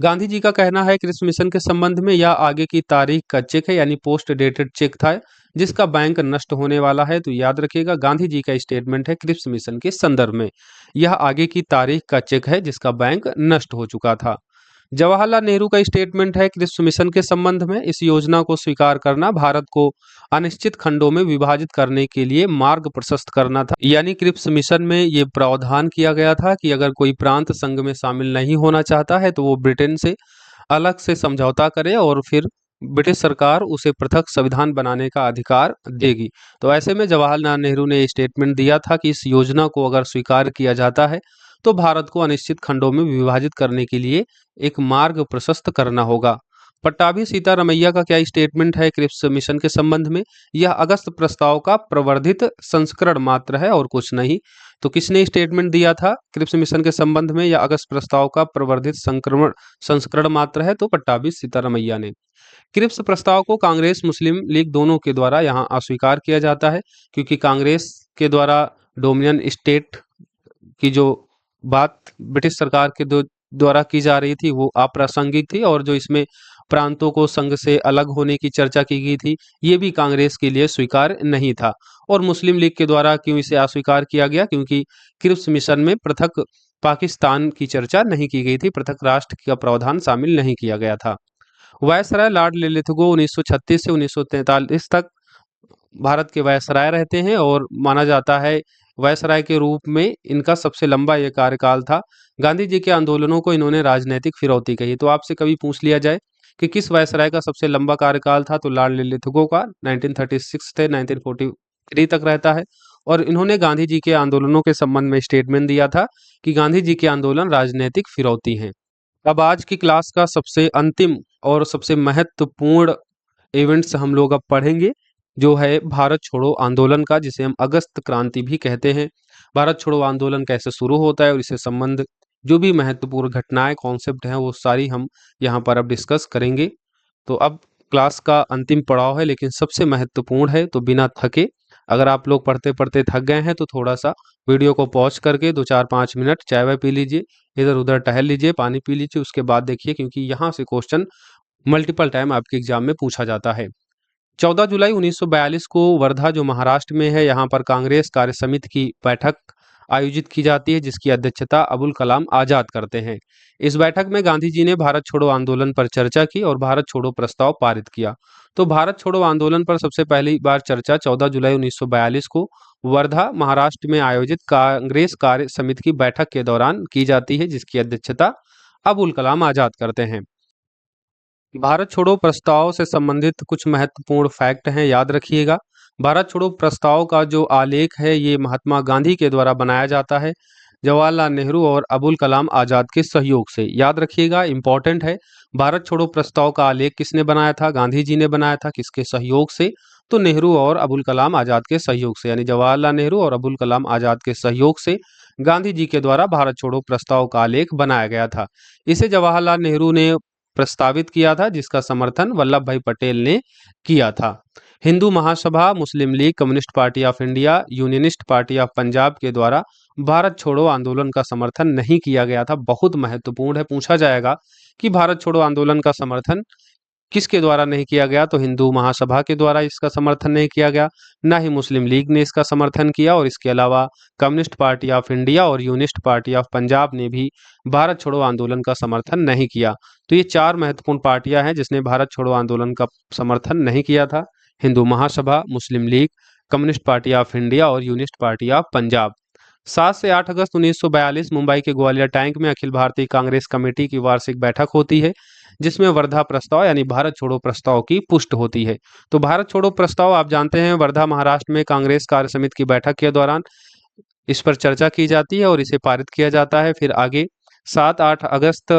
गांधी जी का कहना है क्रिप्स मिशन के संबंध में यह आगे की तारीख का चेक है, यानी पोस्ट डेटेड चेक था जिसका बैंक नष्ट होने वाला है। तो याद रखिएगा, गांधी जी का स्टेटमेंट है क्रिप्स मिशन के संदर्भ में, यह आगे की तारीख का चेक है जिसका बैंक नष्ट हो चुका था। जवाहरलाल नेहरू का स्टेटमेंट है क्रिप्स मिशन के संबंध में, इस योजना को स्वीकार करना भारत को अनिश्चित खंडों में विभाजित करने के लिए मार्ग प्रशस्त करना था। यानी क्रिप्स मिशन में ये प्रावधान किया गया था कि अगर कोई प्रांत संघ में शामिल नहीं होना चाहता है तो वो ब्रिटेन से अलग से समझौता करे और फिर ब्रिटिश सरकार उसे पृथक संविधान बनाने का अधिकार देगी। तो ऐसे में जवाहरलाल नेहरू ने स्टेटमेंट दिया था कि इस योजना को अगर स्वीकार किया जाता है तो भारत को अनिश्चित खंडों में विभाजित करने के लिए एक मार्ग प्रशस्त करना होगा। पट्टाभी सीतारमैया का क्या स्टेटमेंट है क्रिप्स मिशन के संबंध में? यह अगस्त प्रस्ताव का प्रवर्धित संस्करण मात्र है और कुछ नहीं। तो किसने स्टेटमेंट दिया था क्रिप्स मिशन के संबंध में? यह अगस्त प्रस्ताव का प्रवर्धित संस्करण मात्र है, तो पट्टाभी सीतारमैया ने। क्रिप्स प्रस्ताव को कांग्रेस मुस्लिम लीग दोनों के द्वारा यहाँ अस्वीकार किया जाता है, क्योंकि कांग्रेस के द्वारा डोमिनियन स्टेट की जो बात ब्रिटिश सरकार के द्वारा की जा रही थी वो अप्रासंगिक थी, और जो इसमें प्रांतों को संघ से अलग होने की चर्चा की गई थी ये भी कांग्रेस के लिए स्वीकार नहीं था। और मुस्लिम लीग के द्वारा क्यों इसे अस्वीकार किया गया? क्योंकि क्रिप्स मिशन में पृथक पाकिस्तान की चर्चा नहीं की गई थी, पृथक राष्ट्र का प्रावधान शामिल नहीं किया गया था। वायसराय लॉर्ड लिलिथगो 1936 से 1943 तक भारत के वायसराय रहते हैं, और माना जाता है वायसराय के रूप में इनका सबसे लंबा ये कार्यकाल था। गांधी जी के आंदोलनों को इन्होंने राजनीतिक फिरौती कही। तो आपसे कभी पूछ लिया जाए कि किस वायसराय का सबसे लंबा कार्यकाल था, तो लॉर्ड लिलिथगो का 1936 से 1943 तक रहता है। और इन्होंने गांधी जी के आंदोलनों के संबंध में स्टेटमेंट दिया था कि गांधी जी के आंदोलन राजनीतिक फिरौती हैं। अब आज की क्लास का सबसे अंतिम और सबसे महत्वपूर्ण इवेंट्स हम लोग अब पढ़ेंगे, जो है भारत छोड़ो आंदोलन का, जिसे हम अगस्त क्रांति भी कहते हैं। भारत छोड़ो आंदोलन कैसे शुरू होता है और इससे संबंध जो भी महत्वपूर्ण घटनाएं कॉन्सेप्ट हैं वो सारी हम यहाँ पर अब डिस्कस करेंगे। तो अब क्लास का अंतिम पड़ाव है, लेकिन सबसे महत्वपूर्ण है, तो बिना थके, अगर आप लोग पढ़ते पढ़ते थक गए हैं तो थोड़ा सा वीडियो को पॉज करके 2-4-5 मिनट चाय वाय पी लीजिए, इधर उधर टहल लीजिए, पानी पी लीजिए, उसके बाद देखिए, क्योंकि यहाँ से क्वेश्चन मल्टीपल टाइम आपके एग्जाम में पूछा जाता है। 14 जुलाई 1942 को वर्धा, जो महाराष्ट्र में है, यहाँ पर कांग्रेस कार्य समिति की बैठक आयोजित की जाती है, जिसकी अध्यक्षता अबुल कलाम आजाद करते हैं। इस बैठक में गांधी जी ने भारत छोड़ो आंदोलन पर चर्चा की और भारत छोड़ो प्रस्ताव पारित किया। तो भारत छोड़ो आंदोलन पर सबसे पहली बार चर्चा 14 जुलाई 1942 को वर्धा, महाराष्ट्र में आयोजित कांग्रेस कार्य समिति की बैठक के दौरान की जाती है, जिसकी अध्यक्षता अबुल कलाम आजाद करते हैं। भारत छोड़ो प्रस्ताव से संबंधित कुछ महत्वपूर्ण फैक्ट हैं, याद रखिएगा। भारत छोड़ो प्रस्ताव का जो आलेख है ये महात्मा गांधी के द्वारा बनाया जाता है, जवाहरलाल नेहरू और अबुल कलाम आजाद के सहयोग से। याद रखिएगा, इंपॉर्टेंट है। भारत छोड़ो प्रस्ताव का आलेख किसने बनाया था? गांधी जी ने बनाया था। किसके सहयोग से? तो नेहरू और अबुल कलाम आजाद के सहयोग से, यानी जवाहरलाल नेहरू और अबुल कलाम आजाद के सहयोग से गांधी जी के द्वारा भारत छोड़ो प्रस्ताव का आलेख बनाया गया था। इसे जवाहरलाल नेहरू ने प्रस्तावित किया था, जिसका समर्थन वल्लभ भाई पटेल ने किया था। Hindu Mahasabha, Muslim League, Communist Party of India, Unionist Party of Punjab के द्वारा भारत छोड़ो आंदोलन का समर्थन नहीं किया गया था। बहुत महत्वपूर्ण है, पूछा जाएगा कि भारत छोड़ो आंदोलन का समर्थन किसके द्वारा नहीं किया गया? तो हिंदू महासभा के द्वारा इसका समर्थन नहीं किया गया, ना ही मुस्लिम लीग ने इसका समर्थन किया, और इसके अलावा कम्युनिस्ट पार्टी ऑफ इंडिया और यूनिस्ट पार्टी ऑफ पंजाब ने भी भारत छोड़ो आंदोलन का समर्थन नहीं किया। तो ये चार महत्वपूर्ण पार्टियां हैं जिसने भारत छोड़ो आंदोलन का समर्थन नहीं किया था: Hindu Mahasabha, Muslim League, Communist Party of India और यूनिस्ट पार्टी ऑफ पंजाब। 7 से 8 अगस्त 1942 मुंबई के ग्वालियर टैंक में अखिल भारतीय कांग्रेस कमेटी की वार्षिक बैठक होती है, जिसमें वर्धा प्रस्ताव यानी भारत छोड़ो प्रस्ताव की पुष्टि होती है। तो भारत छोड़ो प्रस्ताव आप जानते हैं, वर्धा महाराष्ट्र में कांग्रेस कार्य समिति की बैठक के दौरान इस पर चर्चा की जाती है और इसे पारित किया जाता है। फिर आगे 7-8 अगस्त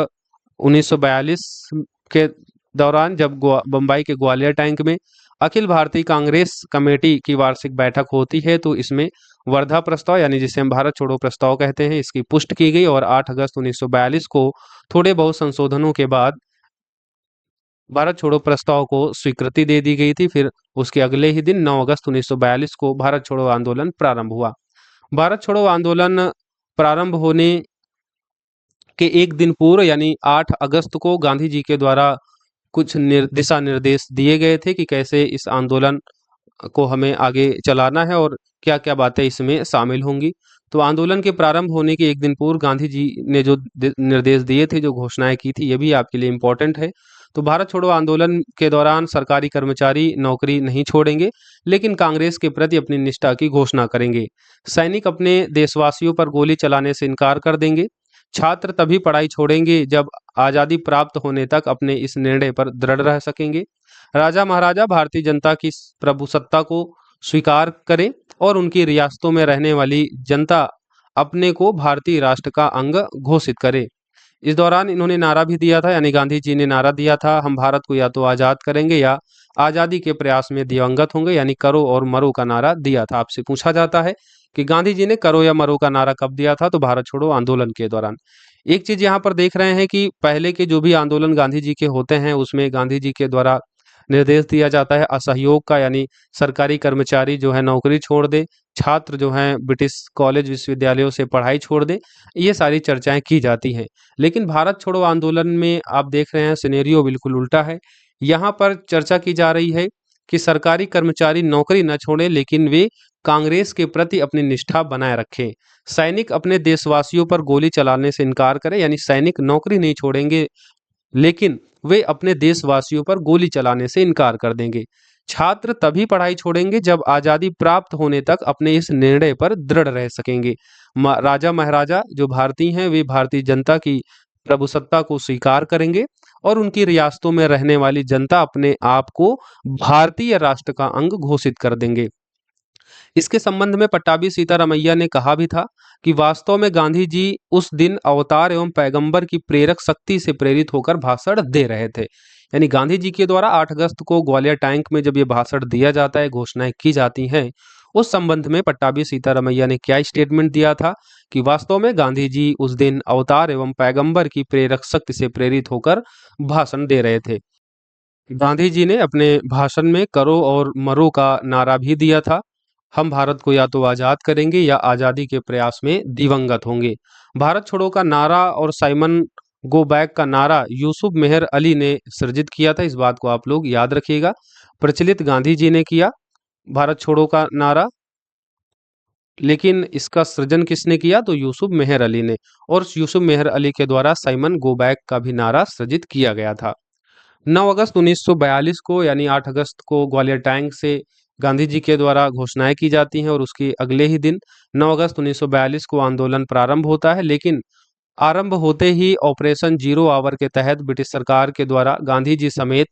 1942 के दौरान जब बम्बई के ग्वालियर टैंक में अखिल भारतीय कांग्रेस कमेटी की वार्षिक बैठक होती है, तो इसमें वर्धा प्रस्ताव यानी जिसे हम भारत छोड़ो प्रस्ताव कहते हैं, इसकी पुष्टि की गई और 8 अगस्त 1942 को थोड़े बहुत संशोधनों के बाद भारत छोड़ो प्रस्ताव को स्वीकृति दे दी गई थी। फिर उसके अगले ही दिन 9 अगस्त 1942 को भारत छोड़ो आंदोलन प्रारंभ हुआ। भारत छोड़ो आंदोलन प्रारंभ होने के एक दिन पूर्व यानी 8 अगस्त को गांधी जी के द्वारा कुछ दिशा निर्देश दिए गए थे कि कैसे इस आंदोलन को हमें आगे चलाना है और क्या क्या बातें इसमें शामिल होंगी। तो आंदोलन के प्रारंभ होने के एक दिन पूर्व गांधी जी ने जो निर्देश दिए थे, जो घोषणाएं की थी, ये भी आपके लिए इम्पोर्टेंट है। तो भारत छोड़ो आंदोलन के दौरान सरकारी कर्मचारी नौकरी नहीं छोड़ेंगे, लेकिन कांग्रेस के प्रति अपनी निष्ठा की घोषणा करेंगे। सैनिक अपने देशवासियों पर गोली चलाने से इनकार कर देंगे। छात्र तभी पढ़ाई छोड़ेंगे जब आज़ादी प्राप्त होने तक अपने इस निर्णय पर दृढ़ रह सकेंगे। राजा महाराजा भारतीय जनता की प्रभुसत्ता को स्वीकार करें और उनकी रियासतों में रहने वाली जनता अपने को भारतीय राष्ट्र का अंग घोषित करे। इस दौरान इन्होंने नारा भी दिया था, यानी गांधी जी ने नारा दिया था, हम भारत को या तो आज़ाद करेंगे या आज़ादी के प्रयास में दिवंगत होंगे, यानी करो और मरो का नारा दिया था। आपसे पूछा जाता है कि गांधी जी ने करो या मरो का नारा कब दिया था, तो भारत छोड़ो आंदोलन के दौरान। एक चीज यहाँ पर देख रहे हैं कि पहले के जो भी आंदोलन गांधी जी के होते हैं, उसमें गांधी जी के द्वारा निर्देश दिया जाता है असहयोग का, यानी सरकारी कर्मचारी जो है नौकरी छोड़ दे, छात्र जो हैं ब्रिटिश कॉलेज विश्वविद्यालयों से पढ़ाई छोड़ दे, ये सारी चर्चाएं की जाती हैं। लेकिन भारत छोड़ो आंदोलन में आप देख रहे हैं सिनेरियो बिल्कुल उल्टा है। यहाँ पर चर्चा की जा रही है कि सरकारी कर्मचारी नौकरी न छोड़े, लेकिन वे कांग्रेस के प्रति अपनी निष्ठा बनाए रखें। सैनिक अपने देशवासियों पर गोली चलाने से इनकार करें, यानी सैनिक नौकरी नहीं छोड़ेंगे, लेकिन वे अपने देशवासियों पर गोली चलाने से इनकार कर देंगे। छात्र तभी पढ़ाई छोड़ेंगे जब आज़ादी प्राप्त होने तक अपने इस निर्णय पर दृढ़ रह सकेंगे। राजा महाराजा जो भारतीय हैं, वे भारतीय जनता की प्रभुसत्ता को स्वीकार करेंगे और उनकी रियासतों में रहने वाली जनता अपने आप को भारतीय राष्ट्र का अंग घोषित कर देंगे। इसके संबंध में पट्टाभी सीतारामैया ने कहा भी था कि वास्तव में गांधी जी उस दिन अवतार एवं पैगंबर की प्रेरक शक्ति से प्रेरित होकर भाषण दे रहे थे। यानी गांधी जी के द्वारा 8 अगस्त को ग्वालियर टैंक में जब ये भाषण दिया जाता है, घोषणाएं की जाती हैं, उस संबंध में पट्टाभी सीतारामैया ने क्या स्टेटमेंट दिया था कि वास्तव में गांधी जी उस दिन अवतार एवं पैगंबर की प्रेरक शक्ति से प्रेरित होकर भाषण दे रहे थे। गांधी जी ने अपने भाषण में करो और मरो का नारा भी दिया था। हम भारत को या तो आज़ाद करेंगे या आज़ादी के प्रयास में दिवंगत होंगे। भारत छोड़ो का नारा और साइमन गो बैक का नारा यूसुफ मेहर अली ने सृजित किया था। इस बात को आप लोग याद रखिएगा। प्रचलित गांधी जी ने किया भारत छोड़ो का नारा, लेकिन इसका सृजन किसने किया, तो यूसुफ मेहर अली ने। और यूसुफ मेहर अली के द्वारा साइमन गो बैक का भी नारा सृजित किया गया था। 9 अगस्त 1942 को, यानी 8 अगस्त को ग्वालियर टैंक से गांधी जी के द्वारा घोषणाएं की जाती हैं और उसके अगले ही दिन 9 अगस्त 1942 को आंदोलन प्रारंभ होता है। लेकिन आरंभ होते ही ऑपरेशन जीरो आवर के तहत ब्रिटिश सरकार के द्वारा गांधी जी समेत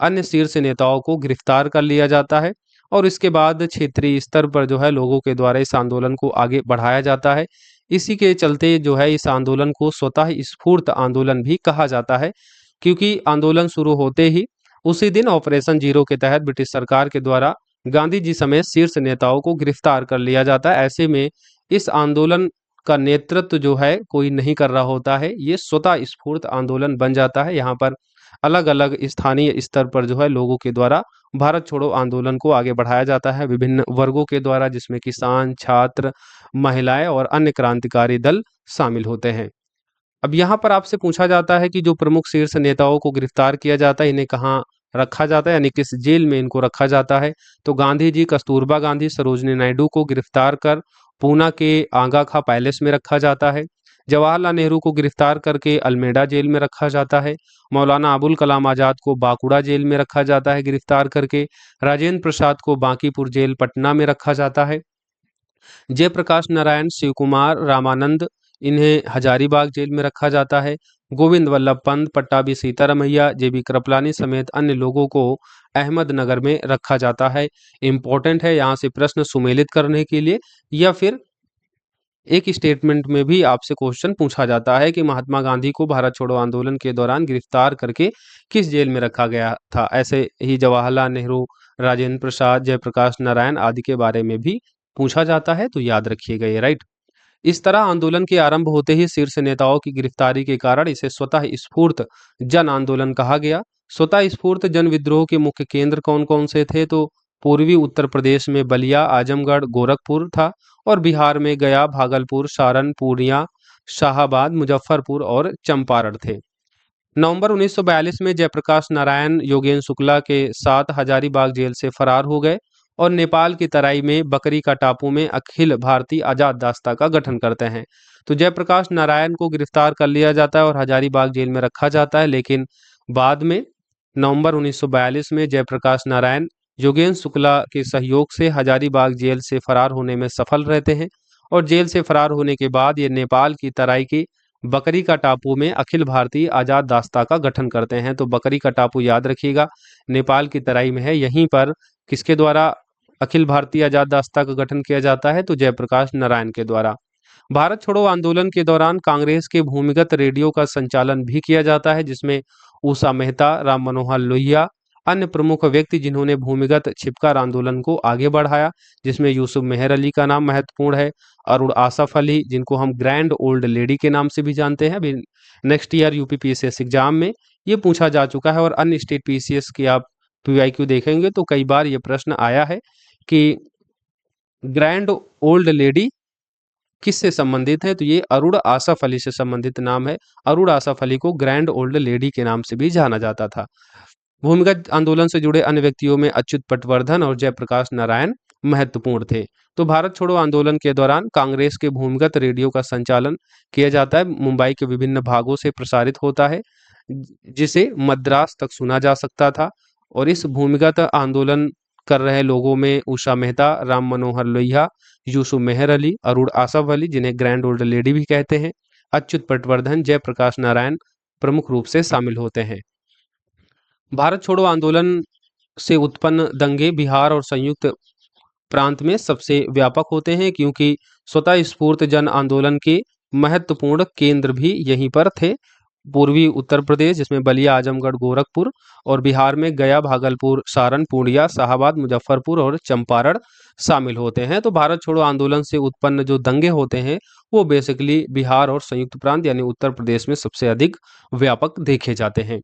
अन्य शीर्ष नेताओं को गिरफ्तार कर लिया जाता है और इसके बाद क्षेत्रीय स्तर पर जो है लोगों के द्वारा इस आंदोलन को आगे बढ़ाया जाता है। इसी के चलते जो है इस आंदोलन को स्वतः स्फूर्त आंदोलन भी कहा जाता है, क्योंकि आंदोलन शुरू होते ही उसी दिन ऑपरेशन जीरो के तहत ब्रिटिश सरकार के द्वारा गांधी जी समेत शीर्ष नेताओं को गिरफ्तार कर लिया जाता है। ऐसे में इस आंदोलन का नेतृत्व जो है कोई नहीं कर रहा होता है, ये स्वतः स्फूर्त आंदोलन बन जाता है। यहाँ पर अलग अलग स्थानीय स्तर पर जो है लोगों के द्वारा भारत छोड़ो आंदोलन को आगे बढ़ाया जाता है, विभिन्न वर्गों के द्वारा, जिसमें किसान, छात्र, महिलाएं और अन्य क्रांतिकारी दल शामिल होते हैं। अब यहाँ पर आपसे पूछा जाता है कि जो प्रमुख शीर्ष नेताओं को गिरफ्तार किया जाता है, इन्हें कहाँ रखा जाता है, यानी किस जेल में इनको रखा जाता है। तो गांधी जी कस्तूरबा गांधी, सरोजनी नायडू को गिरफ्तार कर पूना के आगा खा पैलेस में रखा जाता है। जवाहरलाल नेहरू को गिरफ्तार करके अल्मेडा जेल में रखा जाता है। मौलाना अबुल कलाम आज़ाद को बांकुड़ा जेल में रखा जाता है गिरफ्तार करके। राजेंद्र प्रसाद को बांकीपुर जेल पटना में रखा जाता है। जयप्रकाश नारायण, शिव कुमार, रामानंद, इन्हें हजारीबाग जेल में रखा जाता है। गोविंद वल्लभ पंत, पट्टाभी सीतारामैया, जेबी कृपलानी समेत अन्य लोगों को अहमदनगर में रखा जाता है। इंपॉर्टेंट है यहाँ से प्रश्न सुमेलित करने के लिए, या फिर एक स्टेटमेंट में भी आपसे क्वेश्चन पूछा जाता है कि महात्मा गांधी को भारत छोड़ो आंदोलन के दौरान गिरफ्तार करके किस जेल में रखा गया था। ऐसे ही जवाहरलाल नेहरू, राजेंद्र प्रसाद, जयप्रकाश नारायण आदि के बारे में भी पूछा जाता है, तो याद रखिएगा ये, राइट। इस तरह आंदोलन के आरंभ होते ही शीर्ष नेताओं की गिरफ्तारी के कारण इसे स्वतः स्फूर्त जन आंदोलन कहा गया। स्वतः स्फूर्त जन विद्रोह के मुख्य केंद्र कौन कौन से थे, तो पूर्वी उत्तर प्रदेश में बलिया, आजमगढ़, गोरखपुर था और बिहार में गया, भागलपुर, सारण, पूर्णिया, शाहाबाद, मुजफ्फरपुर और चंपारण थे। नवंबर 1942 में जयप्रकाश नारायण योगेंद्र शुक्ला के साथ हजारीबाग जेल से फरार हो गए और नेपाल की तराई में बकरी का टापू में अखिल भारतीय आजाद दास्ता का गठन करते हैं। तो जयप्रकाश नारायण को गिरफ्तार कर लिया जाता है और हजारीबाग जेल में रखा जाता है, लेकिन बाद में नवंबर 1942 में जयप्रकाश नारायण योगेंद्र शुक्ला के सहयोग से हजारीबाग जेल से फरार होने में सफल रहते हैं और जेल से फरार होने के बाद ये नेपाल की तराई की बकरी का टापू में अखिल भारतीय आजाद दास्ता का गठन करते हैं। तो बकरी का टापू याद रखिएगा, नेपाल की तराई में है। यहीं पर किसके द्वारा अखिल भारतीय आजाद दास्ता का गठन किया जाता है? तो जयप्रकाश नारायण के द्वारा। भारत छोड़ो आंदोलन के दौरान कांग्रेस के भूमिगत रेडियो का संचालन भी किया जाता है, जिसमें उषा मेहता, राम मनोहर लोहिया, अन्य प्रमुख व्यक्ति जिन्होंने भूमिगत छिपकार आंदोलन को आगे बढ़ाया, जिसमें यूसुफ मेहर अली का नाम महत्वपूर्ण है, अरुण आसफ अली जिनको हम ग्रैंड ओल्ड लेडी के नाम से भी जानते हैं। अभी next year UP PSS exam में ये पूछा जा चुका है और अन्य स्टेट पीसीएस की आप पीवाईक्यू देखेंगे तो कई बार ये प्रश्न आया है कि ग्रैंड ओल्ड लेडी किससे संबंधित है? तो ये अरुण आसफ अली से संबंधित नाम है। अरुण आसफ अली को ग्रैंड ओल्ड लेडी के नाम से भी जाना जाता था। भूमिगत आंदोलन से जुड़े अन्य व्यक्तियों में अच्युत पटवर्धन और जयप्रकाश नारायण महत्वपूर्ण थे। तो भारत छोड़ो आंदोलन के दौरान कांग्रेस के भूमिगत रेडियो का संचालन किया जाता है, मुंबई के विभिन्न भागों से प्रसारित होता है, जिसे मद्रास तक सुना जा सकता था। और इस भूमिगत आंदोलन कर रहे लोगों में उषा मेहता, राम मनोहर लोहिया, यूसुफ मेहर अली, अरुण आसफ अली जिन्हें ग्रैंड ओल्ड लेडी भी कहते हैं, अच्युत पटवर्धन, जयप्रकाश नारायण प्रमुख रूप से शामिल होते हैं। भारत छोड़ो आंदोलन से उत्पन्न दंगे बिहार और संयुक्त प्रांत में सबसे व्यापक होते हैं, क्योंकि स्वतः स्फूर्त जन आंदोलन के महत्वपूर्ण केंद्र भी यहीं पर थे। पूर्वी उत्तर प्रदेश जिसमें बलिया, आजमगढ़, गोरखपुर, और बिहार में गया, भागलपुर, सारण, पूर्णिया, शाहाबाद, मुजफ्फरपुर और चंपारण शामिल होते हैं। तो भारत छोड़ो आंदोलन से उत्पन्न जो दंगे होते हैं वो बेसिकली बिहार और संयुक्त प्रांत यानी उत्तर प्रदेश में सबसे अधिक व्यापक देखे जाते हैं।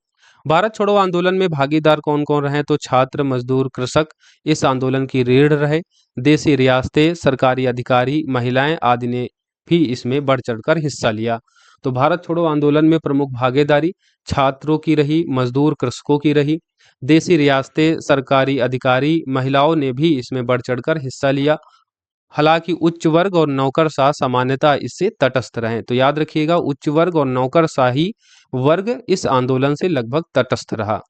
भारत छोड़ो आंदोलन में भागीदार कौन कौन रहे? तो छात्र, मजदूर, कृषक इस आंदोलन की रीढ़ रहे। देशी रियासतें, सरकारी अधिकारी, महिलाएं आदि ने भी इसमें बढ़ चढ़कर हिस्सा लिया। तो भारत छोड़ो आंदोलन में प्रमुख भागीदारी छात्रों की रही, मजदूर, कृषकों की रही। देशी रियासतें, सरकारी अधिकारी, महिलाओं ने भी इसमें बढ़ चढ़कर हिस्सा लिया। हालांकि उच्च वर्ग और नौकरशाह सामान्यतः इससे तटस्थ रहे। तो याद रखिएगा, उच्च वर्ग और नौकरशाही वर्ग इस आंदोलन से लगभग तटस्थ रहा।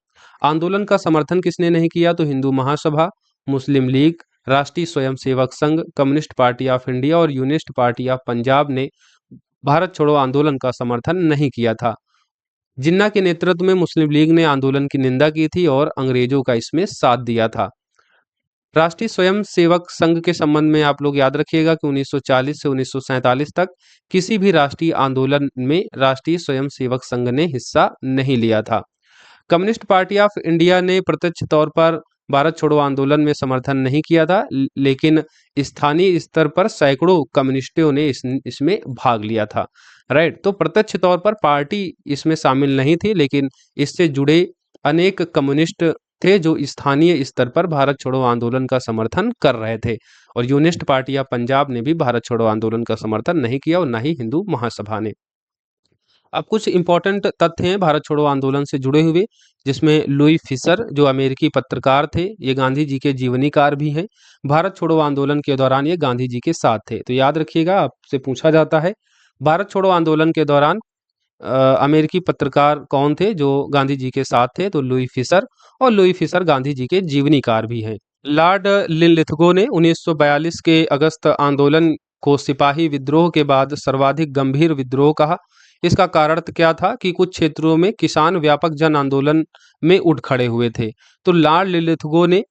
आंदोलन का समर्थन किसने नहीं किया? तो हिंदू महासभा, मुस्लिम लीग, राष्ट्रीय Swayamsevak Sangh, communist Party of India और यूनिस्ट पार्टी ऑफ पंजाब ने भारत छोड़ो आंदोलन का समर्थन नहीं किया था। जिन्ना के नेतृत्व में मुस्लिम लीग ने आंदोलन की निंदा की थी और अंग्रेजों का इसमें साथ दिया था। राष्ट्रीय स्वयंसेवक संघ के संबंध में आप लोग याद रखिएगा कि 1940 से 1947 तक किसी भी राष्ट्रीय आंदोलन में राष्ट्रीय स्वयंसेवक संघ ने हिस्सा नहीं लिया था। कम्युनिस्ट पार्टी ऑफ इंडिया ने प्रत्यक्ष तौर पर भारत छोड़ो आंदोलन में समर्थन नहीं किया था, लेकिन स्थानीय स्तर पर सैकड़ों कम्युनिस्टों ने इसमें भाग लिया था। राइट, तो प्रत्यक्ष तौर पर पार्टी इसमें शामिल नहीं थी, लेकिन इससे जुड़े अनेक कम्युनिस्ट थे जो स्थानीय स्तर पर भारत छोड़ो आंदोलन का समर्थन कर रहे थे। और यूनिस्ट पार्टी ऑफ पंजाब ने भी भारत छोड़ो आंदोलन का समर्थन नहीं किया और न ही हिंदू महासभा ने। अब कुछ इंपॉर्टेंट तथ्य हैं भारत छोड़ो आंदोलन से जुड़े हुए, जिसमें लुई फिशर जो अमेरिकी पत्रकार थे, ये गांधी जी के जीवनीकार भी हैं। भारत छोड़ो आंदोलन के दौरान ये गांधी जी के साथ थे। तो याद रखिएगा, आपसे पूछा जाता है भारत छोड़ो आंदोलन के दौरान अमेरिकी पत्रकार कौन थे जो गांधी जी के साथ थे? तो लुई फिशर, और लुई फिशर गांधी जी के जीवनीकार भी हैं। लॉर्ड लिनलिथगो ने 1942 के अगस्त आंदोलन को सिपाही विद्रोह के बाद सर्वाधिक गंभीर विद्रोह कहा। इसका कारण क्या था कि कुछ क्षेत्रों में किसान व्यापक जन आंदोलन में उठ खड़े हुए थे। तो लॉर्ड लिनलिथगो ने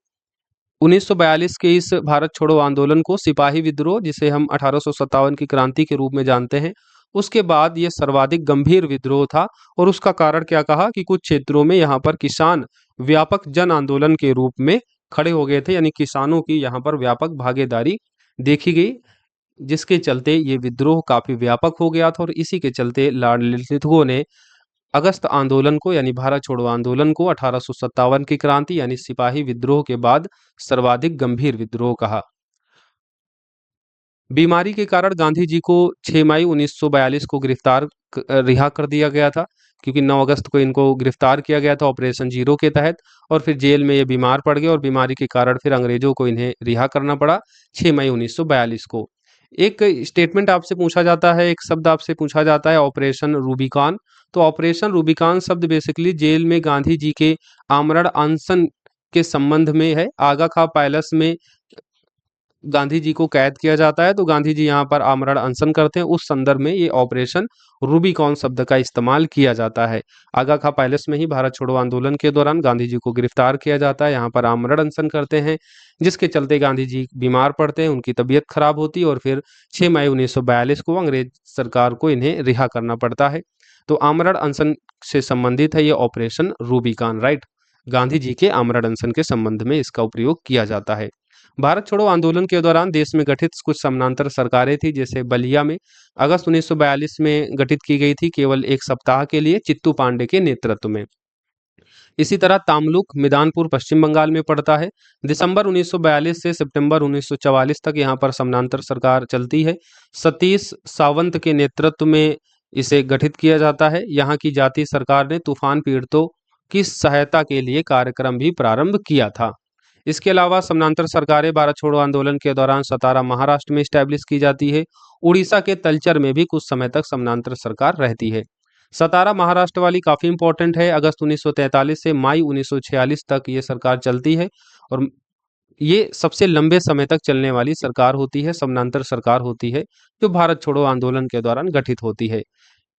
1942 के इस भारत छोड़ो आंदोलन को सिपाही विद्रोह, जिसे हम 1857 की क्रांति के रूप में जानते हैं, उसके बाद ये सर्वाधिक गंभीर विद्रोह था। और उसका कारण क्या कहा कि कुछ क्षेत्रों में यहाँ पर किसान व्यापक जन आंदोलन के रूप में खड़े हो गए थे, यानी किसानों की यहाँ पर व्यापक भागीदारी देखी गई, जिसके चलते ये विद्रोह काफी व्यापक हो गया था। और इसी के चलते लॉर्ड लिनलिथगो ने अगस्त आंदोलन को यानी भारत छोड़ो आंदोलन को 1857 की क्रांति यानी सिपाही विद्रोह के बाद सर्वाधिक गंभीर विद्रोह कहा। बीमारी के कारण गांधी जी को 6 मई 1942 को रिहा कर दिया गया था। क्योंकि 9 अगस्त को इनको गिरफ्तार किया गया था ऑपरेशन जीरो के तहत, और फिर जेल में ये बीमार पड़ गए और बीमारी के कारण फिर अंग्रेजों को इन्हें रिहा करना पड़ा 6 मई 1942 को। एक स्टेटमेंट आपसे पूछा जाता है, एक शब्द आपसे पूछा जाता है, ऑपरेशन रूबिकॉन। तो ऑपरेशन रूबिकॉन शब्द बेसिकली जेल में गांधी जी के आमरण अनशन के संबंध में है। आगा खां पैलेस में गांधी जी को कैद किया जाता है, तो गांधी जी यहाँ पर आमरण अनशन करते हैं, उस संदर्भ में ये ऑपरेशन रूबिकॉन शब्द का इस्तेमाल किया जाता है। आगा खां पैलेस में ही भारत छोड़ो आंदोलन के दौरान गांधी जी को गिरफ्तार किया जाता है, यहाँ पर आमरण अनशन करते हैं, जिसके चलते गांधी जी बीमार पड़ते हैं, उनकी तबीयत खराब होती है और फिर 6 मई 1942 को अंग्रेज सरकार को इन्हें रिहा करना पड़ता है। तो आमरण अनशन से संबंधित है ये operation Rubicon, right. Gandhi ji के आमरण अनशन के संबंध में इसका उपयोग किया जाता है। भारत छोड़ो आंदोलन के दौरान देश में गठित कुछ समानांतर सरकारें थी, जैसे बलिया में अगस्त 1942 में गठित की गई थी, केवल एक सप्ताह के लिए, चित्तू पांडे के नेतृत्व में। इसी तरह तामलुक मिदानपुर पश्चिम बंगाल में पड़ता है। दिसंबर 1942 से सितंबर 1944 तक यहाँ पर समानांतर सरकार चलती है। सतीश सावंत के नेतृत्व में इसे गठित किया जाता है। यहाँ की जातीय सरकार ने तूफान पीड़ितों की सहायता के लिए कार्यक्रम भी प्रारंभ किया था। इसके अलावा समानांतर सरकारें भारत छोड़ो आंदोलन के दौरान सतारा महाराष्ट्र में स्टैब्लिश की जाती है। उड़ीसा के तलचर में भी कुछ समय तक समानांतर सरकार रहती है। सतारा महाराष्ट्र वाली काफी इंपॉर्टेंट है। अगस्त 1943 से मई 1946 तक ये सरकार चलती है और ये सबसे लंबे समय तक चलने वाली सरकार होती है, समानांतर सरकार होती है, जो भारत छोड़ो आंदोलन के दौरान गठित होती है।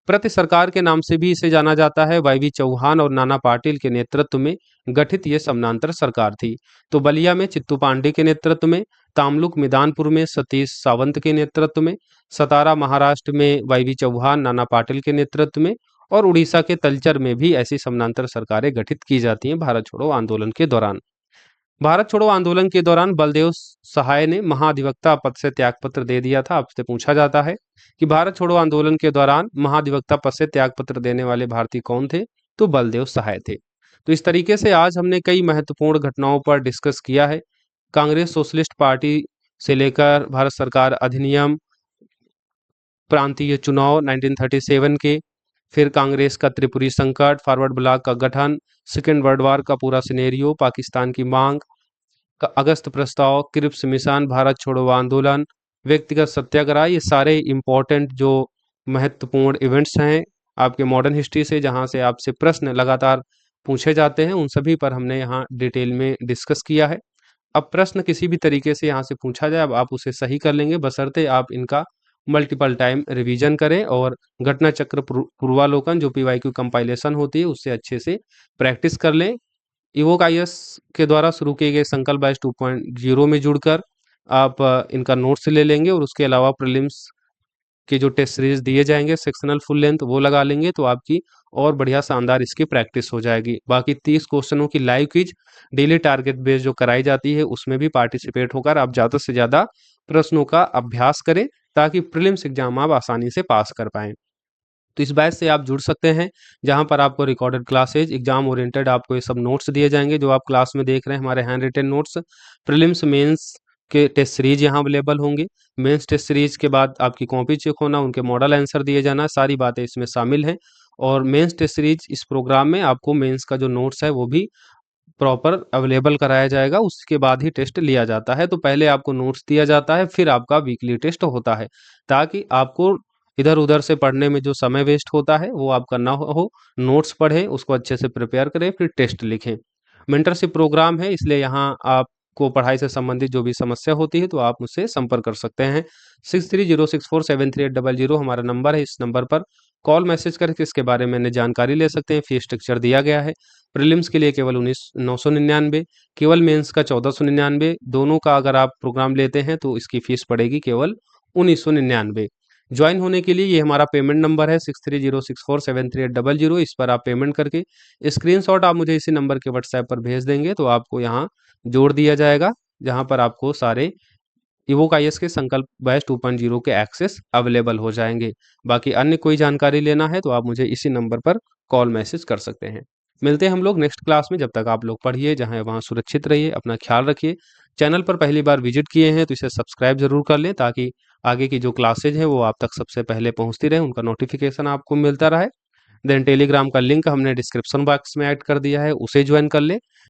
प्रति सरकार के नाम से भी इसे जाना जाता है। वाई वी चौहान और नाना पाटिल के नेतृत्व में गठित ये समानांतर सरकार थी। तो बलिया में चित्तू पांडे के नेतृत्व में, तामलुक मिदानपुर में सतीश सावंत के नेतृत्व में, सतारा महाराष्ट्र में वाई वी चौहान नाना पाटिल के नेतृत्व में, और उड़ीसा के तलचर में भी ऐसी समानांतर सरकारें गठित की जाती हैं भारत छोड़ो आंदोलन के दौरान। भारत छोड़ो आंदोलन के दौरान बलदेव सहाय ने महाधिवक्ता पद से त्यागपत्र दे दिया था। आपसे पूछा जाता है कि भारत छोड़ो आंदोलन के दौरान महाधिवक्ता पद से त्यागपत्र देने वाले भारतीय कौन थे, तो बलदेव सहाय थे। तो इस तरीके से आज हमने कई महत्वपूर्ण घटनाओं पर डिस्कस किया है। कांग्रेस सोशलिस्ट पार्टी से लेकर भारत सरकार अधिनियम, प्रांतीय चुनाव 1937 के, फिर कांग्रेस का त्रिपुरी संकट, फॉरवर्ड ब्लॉक का गठन, सेकेंड वर्ल्ड वॉर का पूरा सिनेरियो, पाकिस्तान की मांग, अगस्त प्रस्ताव, क्रिप्स मिशन, भारत छोड़ो आंदोलन, व्यक्तिगत सत्याग्रह, ये सारे इम्पोर्टेंट जो महत्वपूर्ण इवेंट्स हैं आपके मॉडर्न हिस्ट्री से, जहां से आपसे प्रश्न लगातार पूछे जाते हैं, उन सभी पर हमने यहाँ डिटेल में डिस्कस किया है। अब प्रश्न किसी भी तरीके से यहाँ से पूछा जाए, अब आप उसे सही कर लेंगे, बशर्ते आप इनका मल्टीपल टाइम रिवीजन करें और घटना चक्र पूर्वालोकन जो पीवाईक्यू कंपाइलेशन होती है उससे अच्छे से प्रैक्टिस कर लें। इवोक आईएएस के द्वारा शुरू किए गए संकल्प बैच 2.0 में जुड़कर आप इनका नोट्स ले लेंगे और उसके अलावा प्रीलिम्स के जो टेस्ट सीरीज दिए जाएंगे सेक्शनल फुल लेंथ वो लगा लेंगे, तो आपकी और बढ़िया शानदार इसकी प्रैक्टिस हो जाएगी। बाकी 30 क्वेश्चनों की live quiz daily target based जो कराई जाती है उसमें भी पार्टिसिपेट होकर आप ज़्यादा से ज़्यादा प्रश्नों का अभ्यास करें, ताकि प्रीलिम्स एग्जाम आप आसानी से पास कर पाएँ। तो इस बैच से आप जुड़ सकते हैं, जहां पर आपको रिकॉर्डेड क्लासेज, एग्जाम ओरिएंटेड आपको ये सब नोट्स दिए जाएंगे जो आप क्लास में देख रहे हैं, हमारे hand written notes. Prelims mains के टेस्ट सीरीज यहाँ अवेलेबल होंगे। मेंस टेस्ट सीरीज के बाद आपकी कॉपी चेक होना, उनके मॉडल आंसर दिए जाना, सारी बातें इसमें शामिल हैं। और मेंस टेस्ट सीरीज इस प्रोग्राम में आपको मेंस का जो नोट्स है वो भी प्रॉपर अवेलेबल कराया जाएगा, उसके बाद ही टेस्ट लिया जाता है। तो पहले आपको नोट्स दिया जाता है, फिर आपका वीकली टेस्ट होता है, ताकि आपको इधर उधर से पढ़ने में जो समय वेस्ट होता है वो आपका ना हो। नोट्स पढ़ें, उसको अच्छे से प्रिपेयर करें, फिर टेस्ट लिखें। मेंटरशिप प्रोग्राम है, इसलिए यहाँ आपको पढ़ाई से संबंधित जो भी समस्या होती है तो आप मुझसे संपर्क कर सकते हैं। 6306473800 हमारा नंबर है, इस नंबर पर कॉल मैसेज करके इसके बारे में जानकारी ले सकते हैं। फीस स्ट्रक्चर दिया गया है, प्रीलिम्स के लिए केवल 19,999, केवल मेंस का 1499। दोनों का अगर आप प्रोग्राम लेते हैं तो इसकी फीस पड़ेगी केवल 1999। ज्वाइन होने के लिए ये हमारा पेमेंट नंबर है 6306473800, इस पर आप पेमेंट करके स्क्रीनशॉट आप मुझे इसी नंबर के व्हाट्सएप पर भेज देंगे, तो आपको यहाँ जोड़ दिया जाएगा, जहाँ पर आपको सारे इवोक आईएएस के संकल्प बैच 2.0 के एक्सेस अवेलेबल हो जाएंगे। बाकी अन्य कोई जानकारी लेना है तो आप मुझे इसी नंबर पर कॉल मैसेज कर सकते हैं। मिलते हैं हम लोग नेक्स्ट क्लास में, जब तक आप लोग पढ़िए, जहाँ वहाँ सुरक्षित रहिए, अपना ख्याल रखिए। चैनल पर पहली बार विजिट किए हैं तो इसे सब्सक्राइब जरूर कर लें, ताकि आगे की जो क्लासेज हैं वो आप तक सबसे पहले पहुँचती रहे, उनका नोटिफिकेशन आपको मिलता रहे। देन टेलीग्राम का लिंक हमने डिस्क्रिप्शन बॉक्स में ऐड कर दिया है, उसे ज्वाइन कर ले।